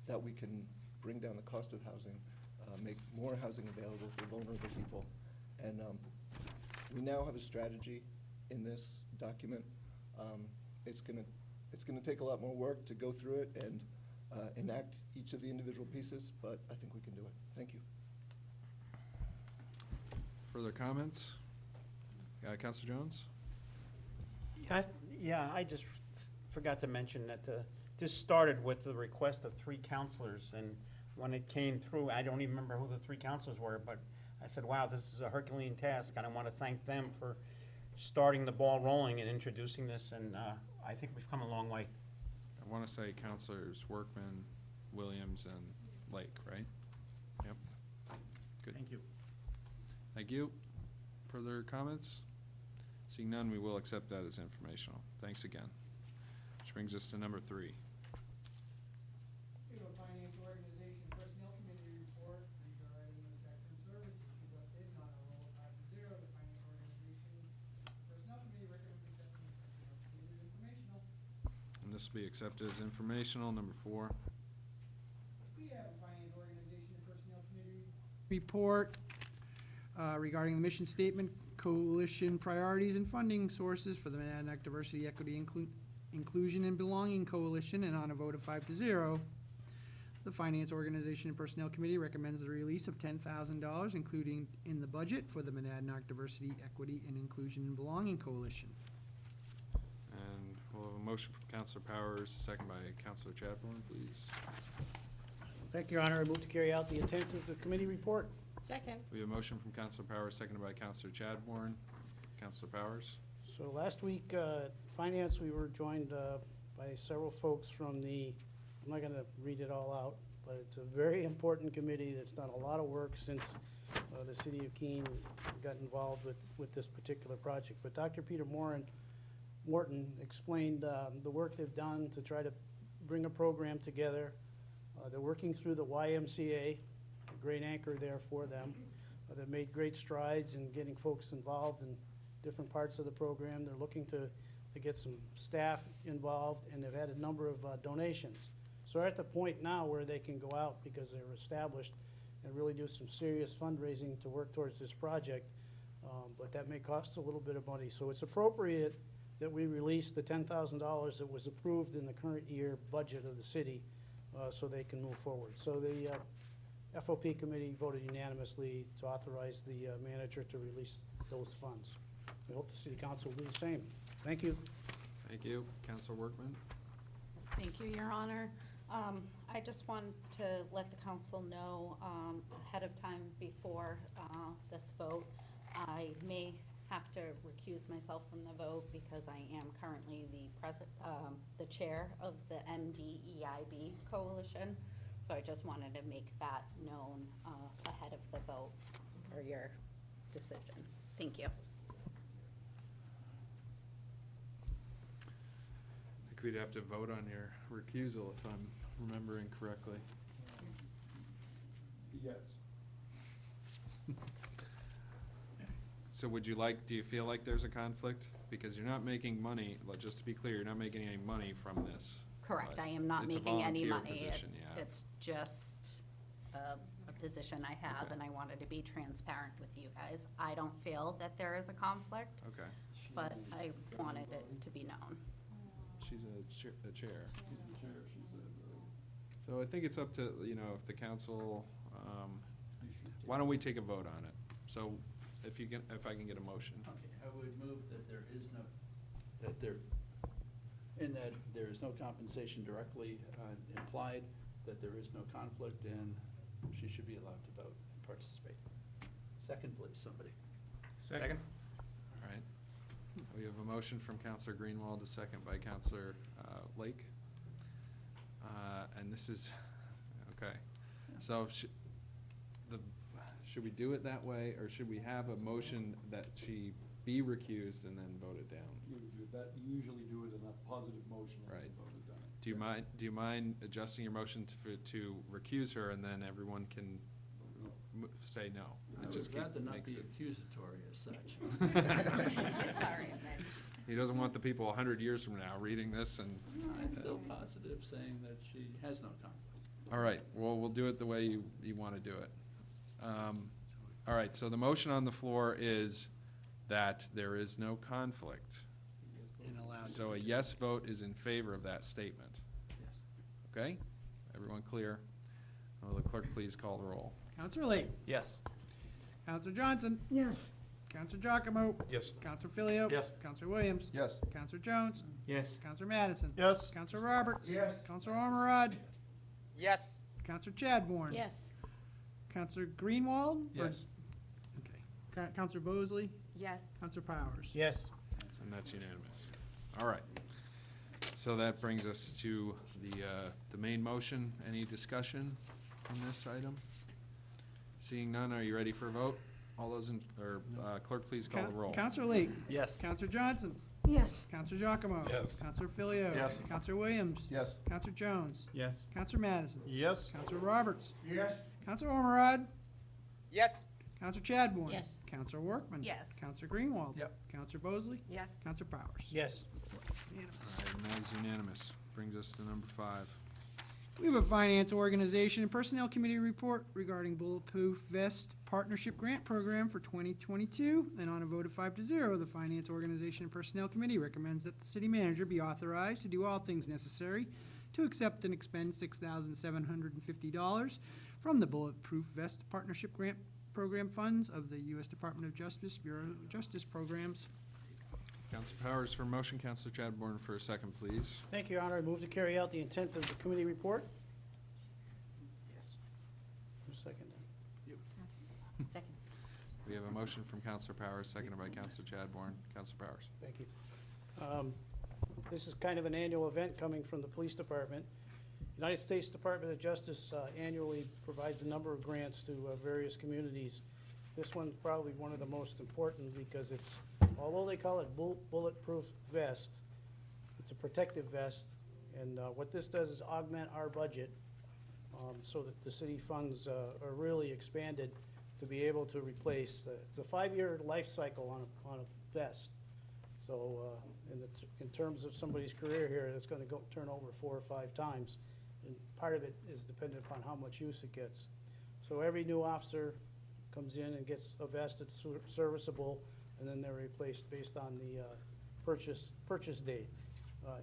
that we can bring down the cost of housing, make more housing available for vulnerable people. And we now have a strategy in this document. It's gonna take a lot more work to go through it and enact each of the individual pieces, but I think we can do it. Thank you. Further comments? Counselor Jones? Yeah, I just forgot to mention that this started with the request of 3 counselors, and when it came through, I don't even remember who the 3 counselors were, but I said, wow, this is a Herculean task, and I want to thank them for starting the ball rolling and introducing this, and I think we've come a long way. I want to say Counselors Workman, Williams, and Lake, right? Yep. Good. Thank you. Thank you. Further comments? Seeing none, we will accept that as informational. Thanks again. Which brings us to number 3. We have a Finance Organization and Personnel Committee report regarding the Spectrum service issues updated on a roll of 5-0. The Finance Organization and Personnel Committee recommends accepting the Personnel Committee as informational. And this will be accepted as informational. Number 4. We have a Finance Organization and Personnel Committee report regarding the mission statement, coalition priorities, and funding sources for the Monadnock Diversity, Equity, Inclusion, and Belonging Coalition, and on a vote of 5-0, the Finance Organization and Personnel Committee recommends the release of $10,000, including in the budget, for the Monadnock Diversity, Equity, and Inclusion, and Belonging Coalition. And we'll have a motion from Counselor Powers, second by Counselor Chadbourne, please. Thank you, Your Honor. I move to carry out the intent of the committee report. Second. We have a motion from Counselor Powers, seconded by Counselor Chadbourne. Counselor Powers? So last week, Finance, we were joined by several folks from the, I'm not going to read it all out, but it's a very important committee that's done a lot of work since the city of Keene got involved with this particular project. But Dr. Peter Morton explained the work they've done to try to bring a program together. They're working through the YMCA, a great anchor there for them. They've made great strides in getting folks involved in different parts of the program. They're looking to get some staff involved, and they've had a number of donations. So they're at the point now where they can go out, because they're established, and really do some serious fundraising to work towards this project. But that may cost a little bit of money. So it's appropriate that we release the $10,000 that was approved in the current year budget of the city, so they can move forward. So the FOP committee voted unanimously to authorize the manager to release those funds. We hope the city council will do the same. Thank you. Thank you. Counselor Workman? Thank you, Your Honor. I just want to let the council know ahead of time before this vote, I may have to recuse myself from the vote because I am currently the chair of the MDEIB coalition. So I just wanted to make that known ahead of the vote for your decision. Thank you. I think we'd have to vote on your recusal if I'm remembering correctly. Yes. So do you feel like there's a conflict? Because you're not making money, just to be clear, you're not making any money from this. Correct, But I am not it's a making any volunteer money. position you have. It's just a position I have, Okay. and I wanted to be transparent with you guys. I don't feel that there is a conflict, Okay. but I wanted it to be known. She's a chair. So I think it's up to, if the council, why don't we take a vote on it? So if I can get a motion. Okay, I would move that there is no, that there is no compensation directly implied, that there is no conflict, and she should be allowed to vote and participate. Second, please, somebody. Second? All right. We have a motion from Counselor Greenwald, a second by Counselor Lake. And this is, okay. So should we do it that way, or should we have a motion that she be recused and then voted down? You usually do it in a positive motion. and Right. vote it down. Do you mind adjusting your motion to recuse her, and then everyone can say no? I It just would rather not makes be it- accusatory as such. Sorry, Mitch. He doesn't want the people 100 years from now reading this and. I'm still positive, saying that she has no conflict. All right, well, we'll do it the way you want to do it. All right, so the motion on the floor is that there is no conflict. And allowed to So a yes vote is in favor of that statement. Yes. Okay? Everyone clear? Will the clerk please call the roll? Counselor Lake, Yes. Counselor Johnson. Yes. Counselor Giacomo. Yes. Counselor Filio. Yes. Counselor Williams. Yes. Counselor Jones. Yes. Counselor Madison. Yes. Counselor Roberts. Yes. Counselor Ormerod. Yes. Counselor Chadbourne. Yes. Counselor Greenwald. or- Yes. Okay. Counselor Bosley. Yes. Counselor Powers. Yes. And that's unanimous. All right. So that brings us to the main motion. Any discussion on this item? Seeing none, are you ready for a vote? All those in, or clerk, please call the roll. Counselor Lake. Yes. Counselor Johnson. Yes. Counselor Giacomo. Yes. Counselor Filio. Yes. Counselor Williams. Yes. Counselor Jones. Yes. Counselor Madison. Yes. Counselor Roberts. Yes. Counselor Ormerod. Yes. Counselor Chadbourne. Yes. Counselor Workman. Yes. Counselor Greenwald. Yep. Counselor Bosley. Yes. Counselor Powers. Yes. Unanimous. All right, and that is unanimous. Brings us to number 5. We have a Finance, Organization, and Personnel Committee report regarding Bulletproof Vest Partnership Grant Program for 2022. And on a vote of 5-0, the Finance, Organization, and Personnel Committee recommends that the city manager be authorized to do all things necessary to accept and expend $6,750 from the Bulletproof Vest Partnership Grant Program funds of the U.S. Department of Justice, Bureau of Justice Programs. Counselor Powers for a motion, Counselor Chadbourne for a second, please. Thank you, Your Honor. I move to carry out the intent of the committee report. Yes. Who's second? Second. We have a motion from Counselor Powers, seconded by Counselor Chadbourne. Counselor Powers. Thank you. This is kind of an annual event coming from the police department. United States Department of Justice annually provides a number of grants to various communities. This one's probably one of the most important because it's, although they call it bulletproof vest, it's a protective vest. And what this does is augment our budget so that the city funds are really expanded to be able to replace, it's a 5-year life cycle on a vest. So in terms of somebody's career here, it's going to turn over 4 or 5 times. And part of it is dependent upon how much use it gets. So every new officer comes in and gets a vest that's serviceable, and then they're replaced based on the purchase date.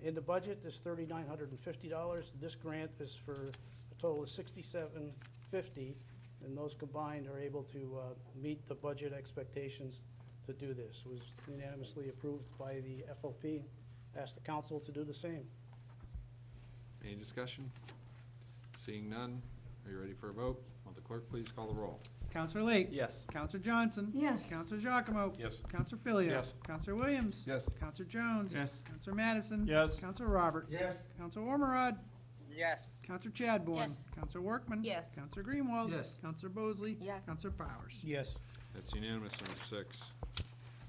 In the budget, there's $3,950. This grant is for a total of $6,750, and those combined are able to meet the budget expectations to do this. It was unanimously approved by the FOP. Ask the council to do the same. Any discussion? Seeing none, are you ready for a vote? Will the clerk please call the roll? Counselor Lake. Yes. Counselor Johnson. Yes. Counselor Giacomo. Yes. Counselor Filio. Yes. Counselor Williams. Yes. Counselor Jones. Yes. Counselor Madison. Yes. Counselor Roberts. Yes. Counselor Ormerod. Yes. Counselor Chadbourne. Yes. Counselor Workman. Yes. Counselor Greenwald. Yes. Counselor Bosley. Yes. Counselor Powers. Yes. That's unanimous. Number 6.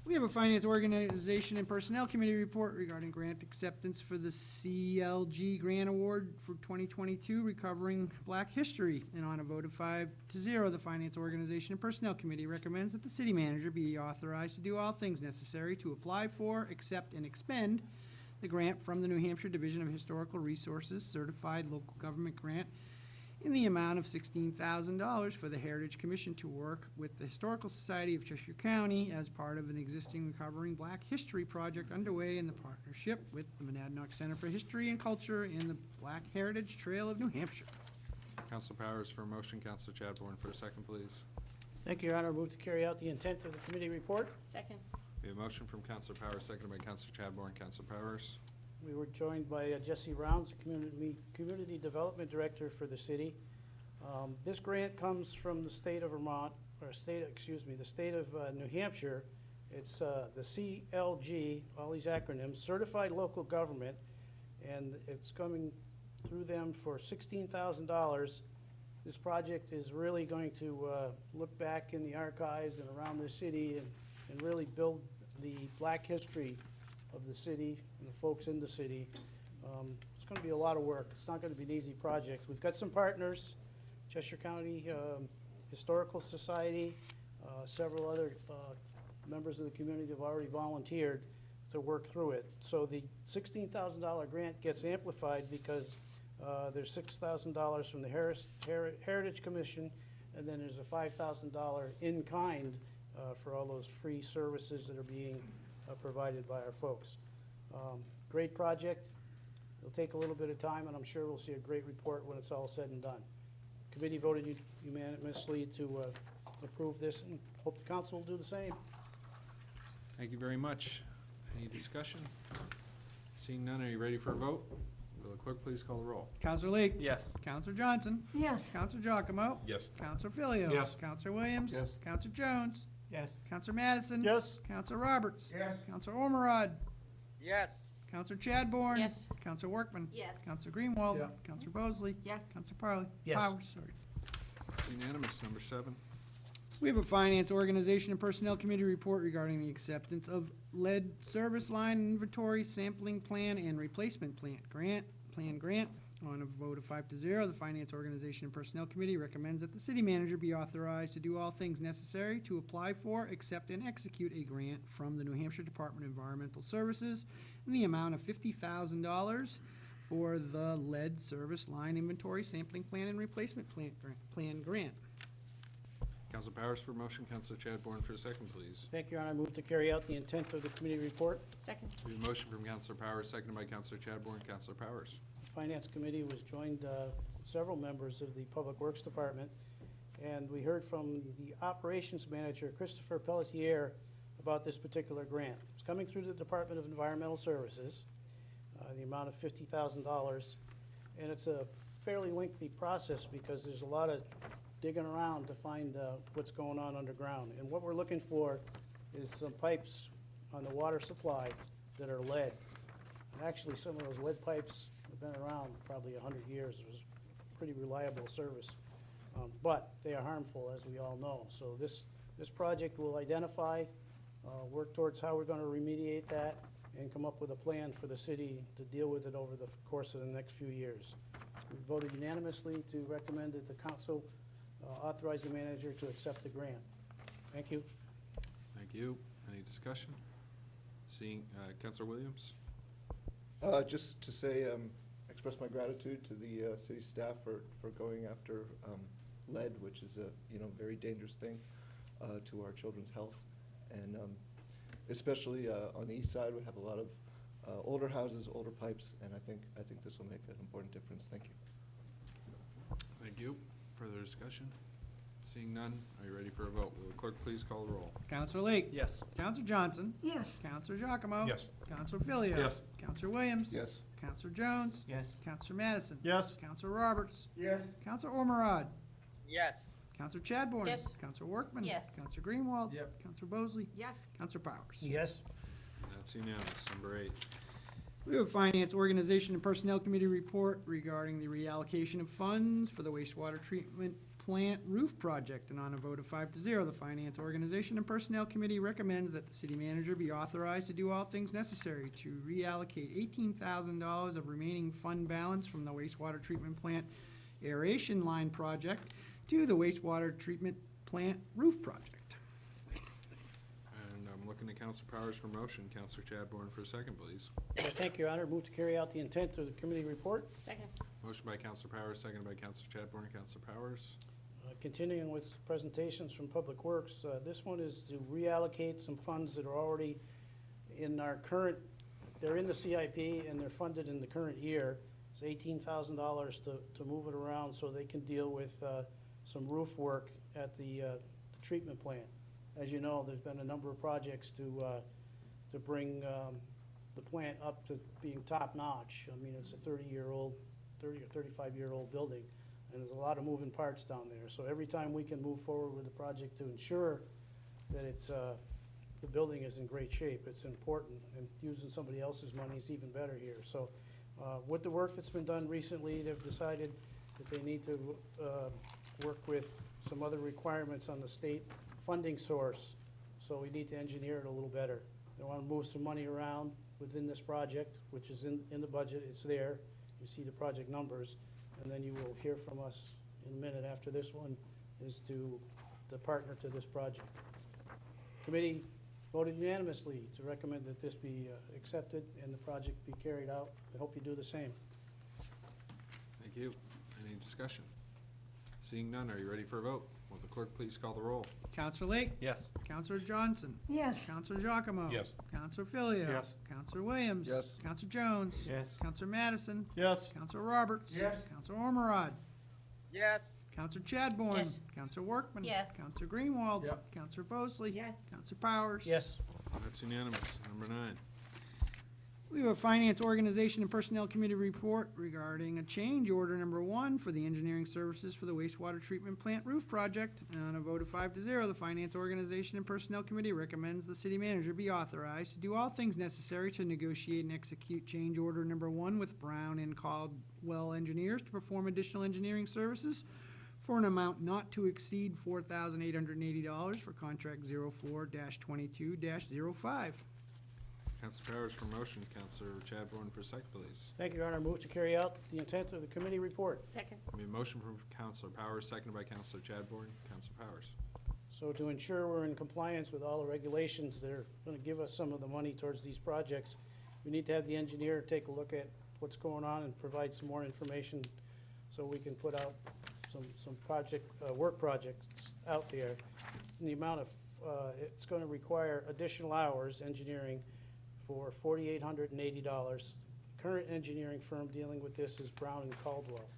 We have a Finance, Organization, and Personnel Committee report regarding grant acceptance for the CLG Grant Award for 2022, Recovering Black History. And on a vote of 5-0, the Finance, Organization, and Personnel Committee recommends that the city manager be authorized to do all things necessary to apply for, accept, and expend the grant from the New Hampshire Division of Historical Resources Certified Local Government Grant in the amount of $16,000 for the Heritage Commission to work with the Historical Society of Cheshire County as part of an existing Recovering Black History project underway in the partnership with the Monadnock Center for History and Culture and the Black Heritage Trail of New Hampshire. Counselor Powers for a motion, Counselor Chadbourne for a second, please. Thank you, Your Honor. Move to carry out the intent of the committee report. Second. We have a motion from Counselor Powers, seconded by Counselor Chadbourne. Counselor Powers. We were joined by Jesse Rounds, Community Development Director for the city. This grant comes from the state of Vermont, or the state of New Hampshire. It's the CLG, all these acronyms, Certified Local Government, and it's coming through them for $16,000. This project is really going to look back in the archives and around the city and really build the black history of the city and the folks in the city. It's going to be a lot of work. It's not going to be an easy project. We've got some partners, Cheshire County Historical Society, several other members of the community have already volunteered to work through it. So the $16,000 grant gets amplified because there's $6,000 from the Heritage Commission, and then there's a $5,000 in-kind for all those free services that are being provided by our folks. Great project. It'll take a little bit of time, and I'm sure we'll see a great report when it's all said and done. Committee voted unanimously to approve this, and Hope the council will do the same. Thank you very much. Any discussion? Seeing none, are you ready for a vote? Will the clerk please call the roll? Counselor Lake. Yes. Counselor Johnson. Yes. Counselor Giacomo. Yes. Counselor Filio. Yes. Counselor Williams. Yes. Counselor Jones. Yes. Counselor Madison. Yes. Counselor Roberts. Yes. Counselor Ormerod. Yes. Counselor Chadbourne. Yes. Counselor Workman. Yes. Counselor Greenwald. Yeah. Counselor Bosley. Yes. Counselor Parley. Yes. Powers, sorry. It's unanimous. Number 7. We have a Finance, Organization, and Personnel Committee report regarding the acceptance of lead service line inventory sampling plan and replacement plan grant. On a vote of 5-0, the Finance, Organization, and Personnel Committee recommends that the city manager be authorized to do all things necessary to apply for, accept, and execute a grant from the New Hampshire Department of Environmental Services in the amount of $50,000 for the lead service line inventory sampling plan and replacement plan grant. Council Powers for motion, Councilor Chadbourne for a second, please. Thank you, Your Honor. I move to carry out the intent of the committee report. Second. We have a motion from Councilor Powers, seconded by Councilor Chadbourne. Councilor Powers. Finance Committee was joined, several members of the Public Works Department, and we heard from the Operations Manager, Christopher Pelletier, about this particular grant. It's coming through the Department of Environmental Services, the amount of $50,000, and it's a fairly lengthy process because there's a lot of digging around to find what's going on underground. And what we're looking for is some pipes on the water supply that are lead. And actually, some of those lead pipes have been around probably 100 years. It was pretty reliable service. But they are harmful, as we all know. So this project will identify, work towards how we're going to remediate that, and come up with a plan for the city to deal with it over the course of the next few years. We voted unanimously to recommend that the council authorize the manager to accept the grant. Thank you. Thank you. Any discussion? Seeing, Councilor Williams? Just to say, express my gratitude to the city staff for going after lead, which is a very dangerous thing to our children's health, and especially on the east side, we have a lot of older houses, older pipes, and I think this will make an important difference. Thank you. Thank you. Further discussion? Seeing none, are you ready for a vote? Will the clerk please call the roll? Counselor Lake. Yes. Counselor Johnson. Yes. Counselor Giacomo. Yes. Counselor Filio. Yes. Counselor Williams. Yes. Counselor Jones. Yes. Counselor Madison. Yes. Counselor Roberts. Yes. Counselor Ormerod. Yes. Counselor Chadbourne. Yes. Counselor Workman. Yes. Counselor Greenwald. Yep. Counselor Bosley. Yes. Counselor Powers. Yes. That's unanimous. Number 8. We have a Finance, Organization, and Personnel Committee report regarding the reallocation of funds for the wastewater treatment plant roof project. And on a vote of 5-0, the Finance, Organization, and Personnel Committee recommends that the city manager be authorized to do all things necessary to reallocate $18,000 of remaining fund balance from the wastewater treatment plant aeration line project to the wastewater treatment plant roof project. And I'm looking to Councilor Powers for motion. Councilor Chadbourne for a second, please. Thank you, Your Honor. Move to carry out the intent of the committee report. Second. Motion by Councilor Powers, seconded by Councilor Chadbourne. Councilor Powers. Continuing with presentations from Public Works, this one is to reallocate some funds that are already in our current, they're in the CIP and they're funded in the current year. It's $18,000 to move it around so they can deal with some roof work at the treatment plant. As you know, there's been a number of projects to bring the plant up to being top-notch. I mean, it's a 30-year-old, 30 or 35-year-old building, and there's a lot of moving parts down there. So every time we can move forward with the project to ensure that it's, the building is in great shape, it's important, and using somebody else's money is even better here. So with the work that's been done recently, they've decided that they need to work with some other requirements on the state funding source, so we need to engineer it a little better. They want to move some money around within this project, which is in the budget, it's there. You see the project numbers, and then you will hear from us in a minute after this one, is to the partner to this project. Committee voted unanimously to recommend that this be accepted and the project be carried out. I hope you do the same. Thank you. Any discussion? Seeing none, are you ready for a vote? Will the clerk please call the roll? Counselor Lake. Yes. Counselor Johnson. Yes. Counselor Giacomo. Yes. Counselor Filio. Yes. Counselor Williams. Yes. Counselor Jones. Yes. Counselor Madison. Yes. Counselor Roberts. Yes. Counselor Ormerod. Yes. Counselor Chadbourne. Yes. Counselor Workman. Yes. Counselor Greenwald. Yep. Counselor Bosley. Yes. Counselor Powers. Yes. That's unanimous. Number 9. We have a Finance, Organization, and Personnel Committee report regarding a change order number 1 for the engineering services for the wastewater treatment plant roof project. On a vote of 5-0, the Finance, Organization, and Personnel Committee recommends the city manager be authorized to do all things necessary to negotiate and execute change order number 1 with Brown and Caldwell Engineers to perform additional engineering services for an amount not to exceed $4,880 for contract 04-22-05. Counselor Powers for motion, Counselor Chadbourne for second, please. Thank you, Your Honor. Move to carry out the intent of the committee report. Second. We have a motion from Counselor Powers, seconded by Counselor Chadbourne. Counselor Powers. So to ensure we're in compliance with all the regulations that are going to give us some of the money towards these projects, we need to have the engineer take a look at what's going on and provide some more information so we can put out some work projects out there. And the amount of, it's going to require additional hours, engineering, for $4,880. Current engineering firm dealing with this is Brown and Caldwell.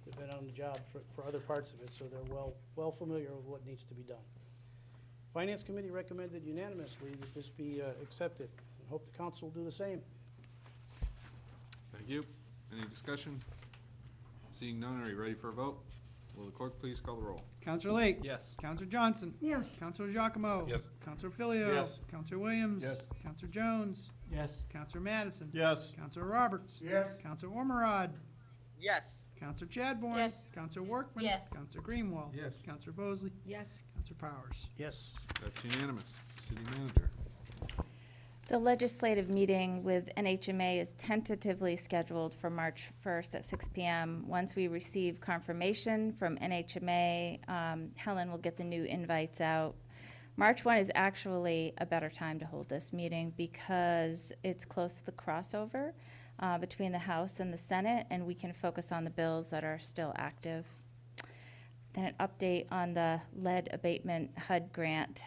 They've been on the job for other parts of it, so they're well familiar with what needs to be done. Finance Committee recommended unanimously that this be accepted. I hope the council will do the same. Thank you. Any discussion? Seeing none, are you ready for a vote? Will the clerk please call the roll? Counselor Lake. Yes. Counselor Johnson. Yes. Counselor Giacomo. Yes. Counselor Filio. Yes. Counselor Williams. Yes. Counselor Jones. Yes. Counselor Madison. Yes. Counselor Roberts. Yes. Counselor Ormerod. Yes. Counselor Chadbourne. Yes. Counselor Workman. Yes. Counselor Greenwald. Yes. Counselor Bosley. Yes. Counselor Powers. Yes. That's unanimous. City manager. The legislative meeting with NHMA is tentatively scheduled for March 1st at 6 p.m. Once we receive confirmation from NHMA, Helen will get the new invites out. March 1 is actually a better time to hold this meeting because it's close to the crossover between the House and the Senate, and we can focus on the bills that are still active. Then an update on the lead abatement HUD grant.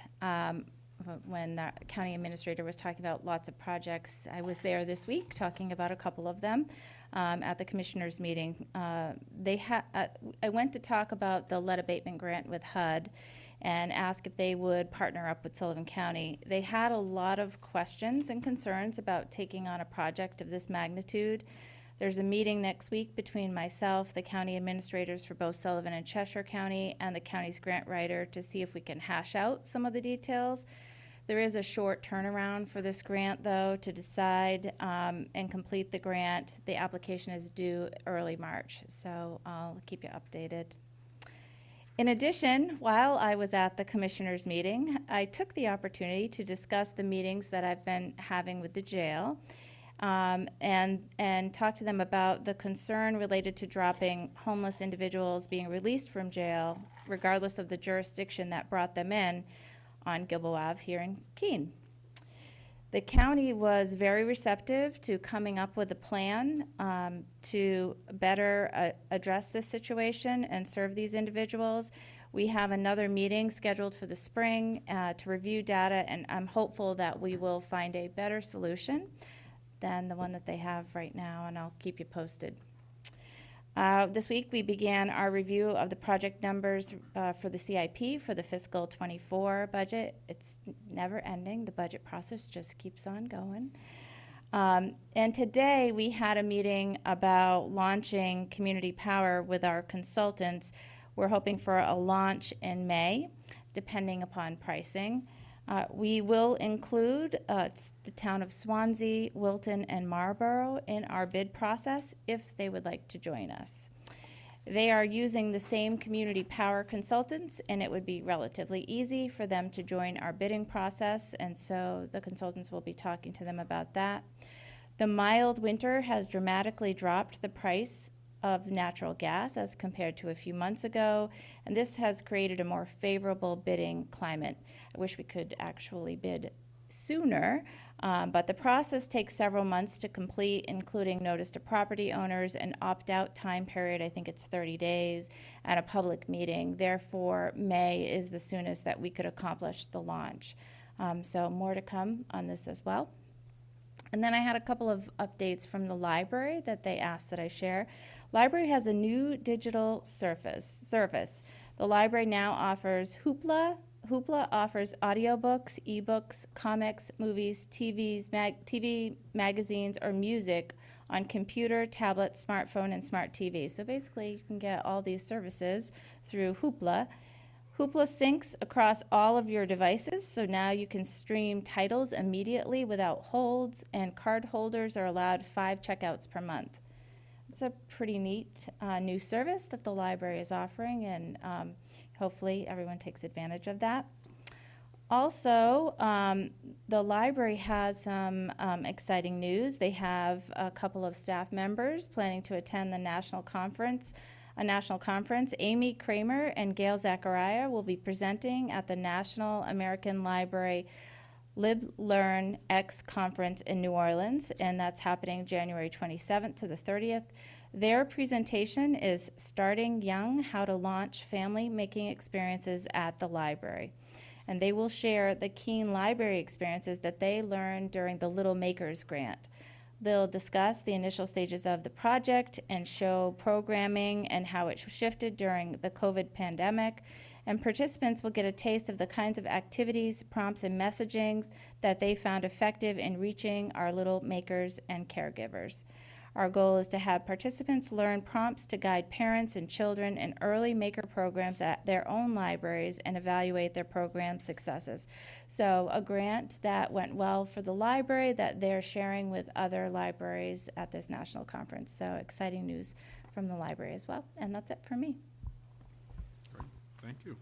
When the county administrator was talking about lots of projects, I was there this week talking about a couple of them at the commissioners' meeting. I went to talk about the lead abatement grant with HUD and ask if they would partner up with Sullivan County. They had a lot of questions and concerns about taking on a project of this magnitude. There's a meeting next week between myself, the county administrators for both Sullivan and Cheshire County, and the county's grant writer to see if we can hash out some of the details. There is a short turnaround for this grant, though, to decide and complete the grant. The application is due early March, so I'll keep you updated. In addition, while I was at the commissioners' meeting, I took the opportunity to discuss the meetings that I've been having with the jail and talk to them about the concern related to dropping homeless individuals being released from jail, regardless of the jurisdiction that brought them in, on Gilboa Ave here in Keene. The county was very receptive to coming up with a plan to better address this situation and serve these individuals. We have another meeting scheduled for the spring to review data, and I'm hopeful that we will find a better solution than the one that they have right now, and I'll keep you posted. This week, we began our review of the project numbers for the CIP for the fiscal '24 budget. It's never ending. The budget process just keeps on going. And today, we had a meeting about launching Community Power with our consultants. We're hoping for a launch in May, depending upon pricing. We will include the town of Swansea, Wilton, and Marlborough in our bid process if they would like to join us. They are using the same Community Power consultants, and it would be relatively easy for them to join our bidding process, and so the consultants will be talking to them about that. The mild winter has dramatically dropped the price of natural gas as compared to a few months ago, and this has created a more favorable bidding climate. I wish we could actually bid sooner, but the process takes several months to complete, including notice to property owners, an opt-out time period, I think it's 30 days, and a public meeting. Therefore, May is the soonest that we could accomplish the launch. So more to come on this as well. And then I had a couple of updates from the library that they asked that I share. Library has a new digital service. The library now offers Hoopla. Hoopla offers audiobooks, ebooks, comics, movies, TV magazines, or music on computer, tablet, smartphone, and smart TV. So basically, you can get all these services through Hoopla. Hoopla syncs across all of your devices, so now you can stream titles immediately without holds, and card holders are allowed 5 checkouts per month. It's a pretty neat new service that the library is offering, and hopefully everyone takes advantage of that. Also, the library has some exciting news. They have a couple of staff members planning to attend the national conference. Amy Kramer and Gail Zachariah will be presenting at the National American Library Lib Learn X conference in New Orleans, and that's happening January 27th to the 30th. Their presentation is Starting Young, How to Launch Family-Making Experiences at the Library. And they will share the Keene Library experiences that they learned during the Little Makers Grant. They'll discuss the initial stages of the project and show programming and how it shifted during the COVID pandemic. And participants will get a taste of the kinds of activities, prompts, and messaging that they found effective in reaching our little makers and caregivers. Our goal is to have participants learn prompts to guide parents and children in early maker programs at their own libraries and evaluate their program successes. So a grant that went well for the library that they're sharing with other libraries at this national conference. So exciting news from the library as well. And that's it for me. Great, thank you.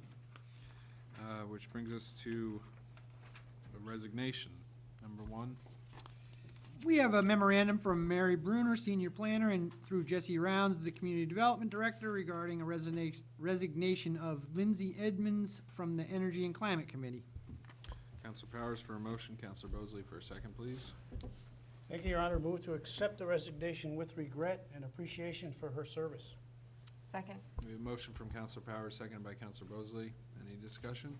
Which brings us to the resignation. Number 1. We have a memorandum from Mary Bruner, Senior Planner, and through Jesse Rounds, the Community Development Director, regarding a resignation of Lindsay Edmonds from the Energy and Climate Committee. Councilor Powers for a motion, Councilor Bosley for a second, please. Thank you, Your Honor. Move to accept the resignation with regret and appreciation for her service. Second. We have a motion from Councilor Powers, seconded by Councilor Bosley. Any discussion?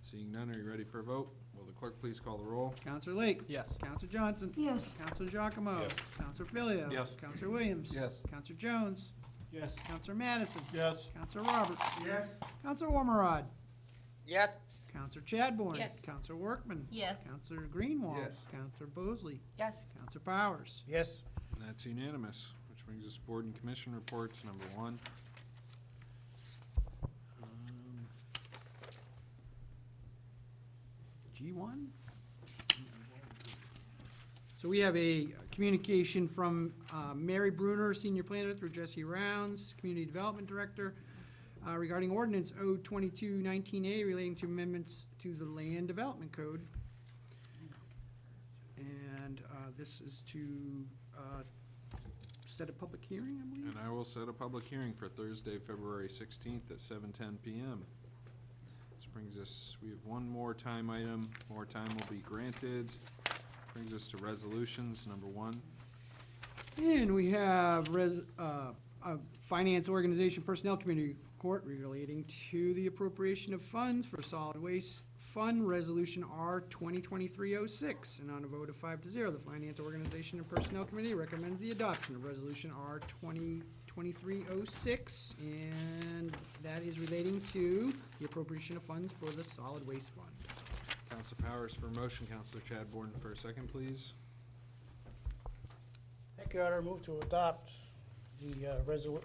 Seeing none, are you ready for a vote? Will the clerk please call the roll? Counselor Lake. Yes. Counselor Johnson. Yes. Counselor Giacomo. Yes. Counselor Filio. Yes. Counselor Williams. Yes. Counselor Jones. Yes. Counselor Madison. Yes. Counselor Roberts. Yes. Counselor Ormerod. Yes. Counselor Chadbourne. Yes. Counselor Workman. Yes. Counselor Greenwald. Yes. Counselor Bosley. Yes. Counselor Powers. Yes. And that's unanimous, which brings us board and commission reports. Number 1. G1? So we have a communication from Mary Bruner, Senior Planner, through Jesse Rounds, Community Development Director, regarding ordinance O-2219A relating to amendments to the Land Development Code. And this is to set a public hearing, I believe? And I will set a public hearing for Thursday, February 16th at 7:10 PM. This brings us, we have one more time item. More time will be granted. Brings us to resolutions. Number 1. And we have a Finance Organization Personnel Committee report relating to the appropriation of funds for solid waste fund, Resolution R 2023-06. And on a vote of 5-0, the Finance Organization and Personnel Committee recommends the adoption of Resolution R 2023-06, and that is relating to the appropriation of funds for the solid waste fund. Councilor Powers for a motion, Councilor Chadbourne for a second, please. Thank you, Your Honor. Move to adopt the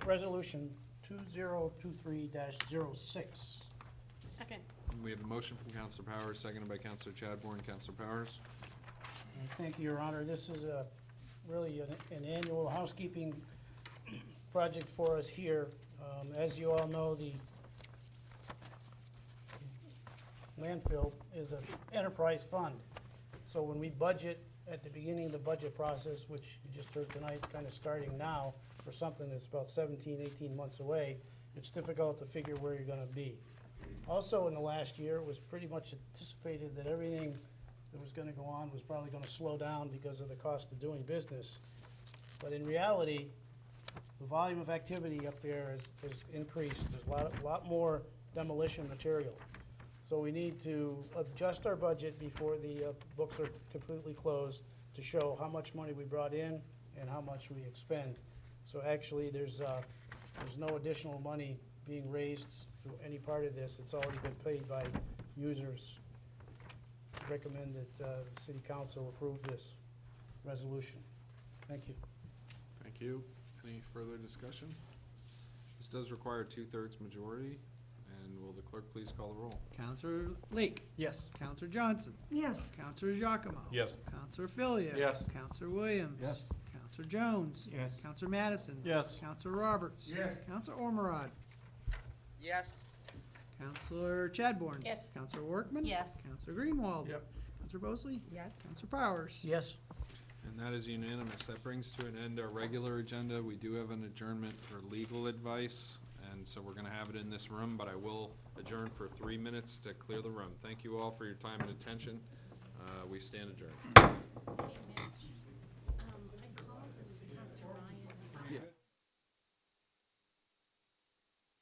resolution 2023-06. Second. We have a motion from Councilor Powers, seconded by Councilor Chadbourne. Councilor Powers? Thank you, Your Honor. This is really an annual housekeeping project for us here. As you all know, the landfill is an enterprise fund. So when we budget at the beginning of the budget process, which you just heard tonight, kind of starting now, for something that's about 17, 18 months away, it's difficult to figure where you're gonna be. Also, in the last year, it was pretty much anticipated that everything that was gonna go on was probably gonna slow down because of the cost of doing business. But in reality, the volume of activity up there has increased. There's a lot more demolition material. So we need to adjust our budget before the books are completely closed to show how much money we brought in and how much we expend. So actually, there's no additional money being raised through any part of this. It's already been paid by users. Recommend that the city council approve this resolution. Thank you. Thank you. Any further discussion? This does require a 2/3 majority, and will the clerk please call the roll? Counselor Lake. Yes. Counselor Johnson. Yes. Counselor Giacomo. Yes. Counselor Filia. Yes. Counselor Williams. Yes. Counselor Jones. Yes. Counselor Madison. Yes. Counselor Roberts. Yes. Counselor Ormerod. Yes. Counselor Chadbourne. Yes. Counselor Workman. Yes. Counselor Greenwald. Yep. Counselor Bosley. Yes. Counselor Powers. Yes. And that is unanimous. That brings to an end our regular agenda. We do have an adjournment for legal advice, and so we're gonna have it in this room, but I will adjourn for 3 minutes to clear the room. Thank you all for your time and attention. We stand adjourned. Okay, Mitch.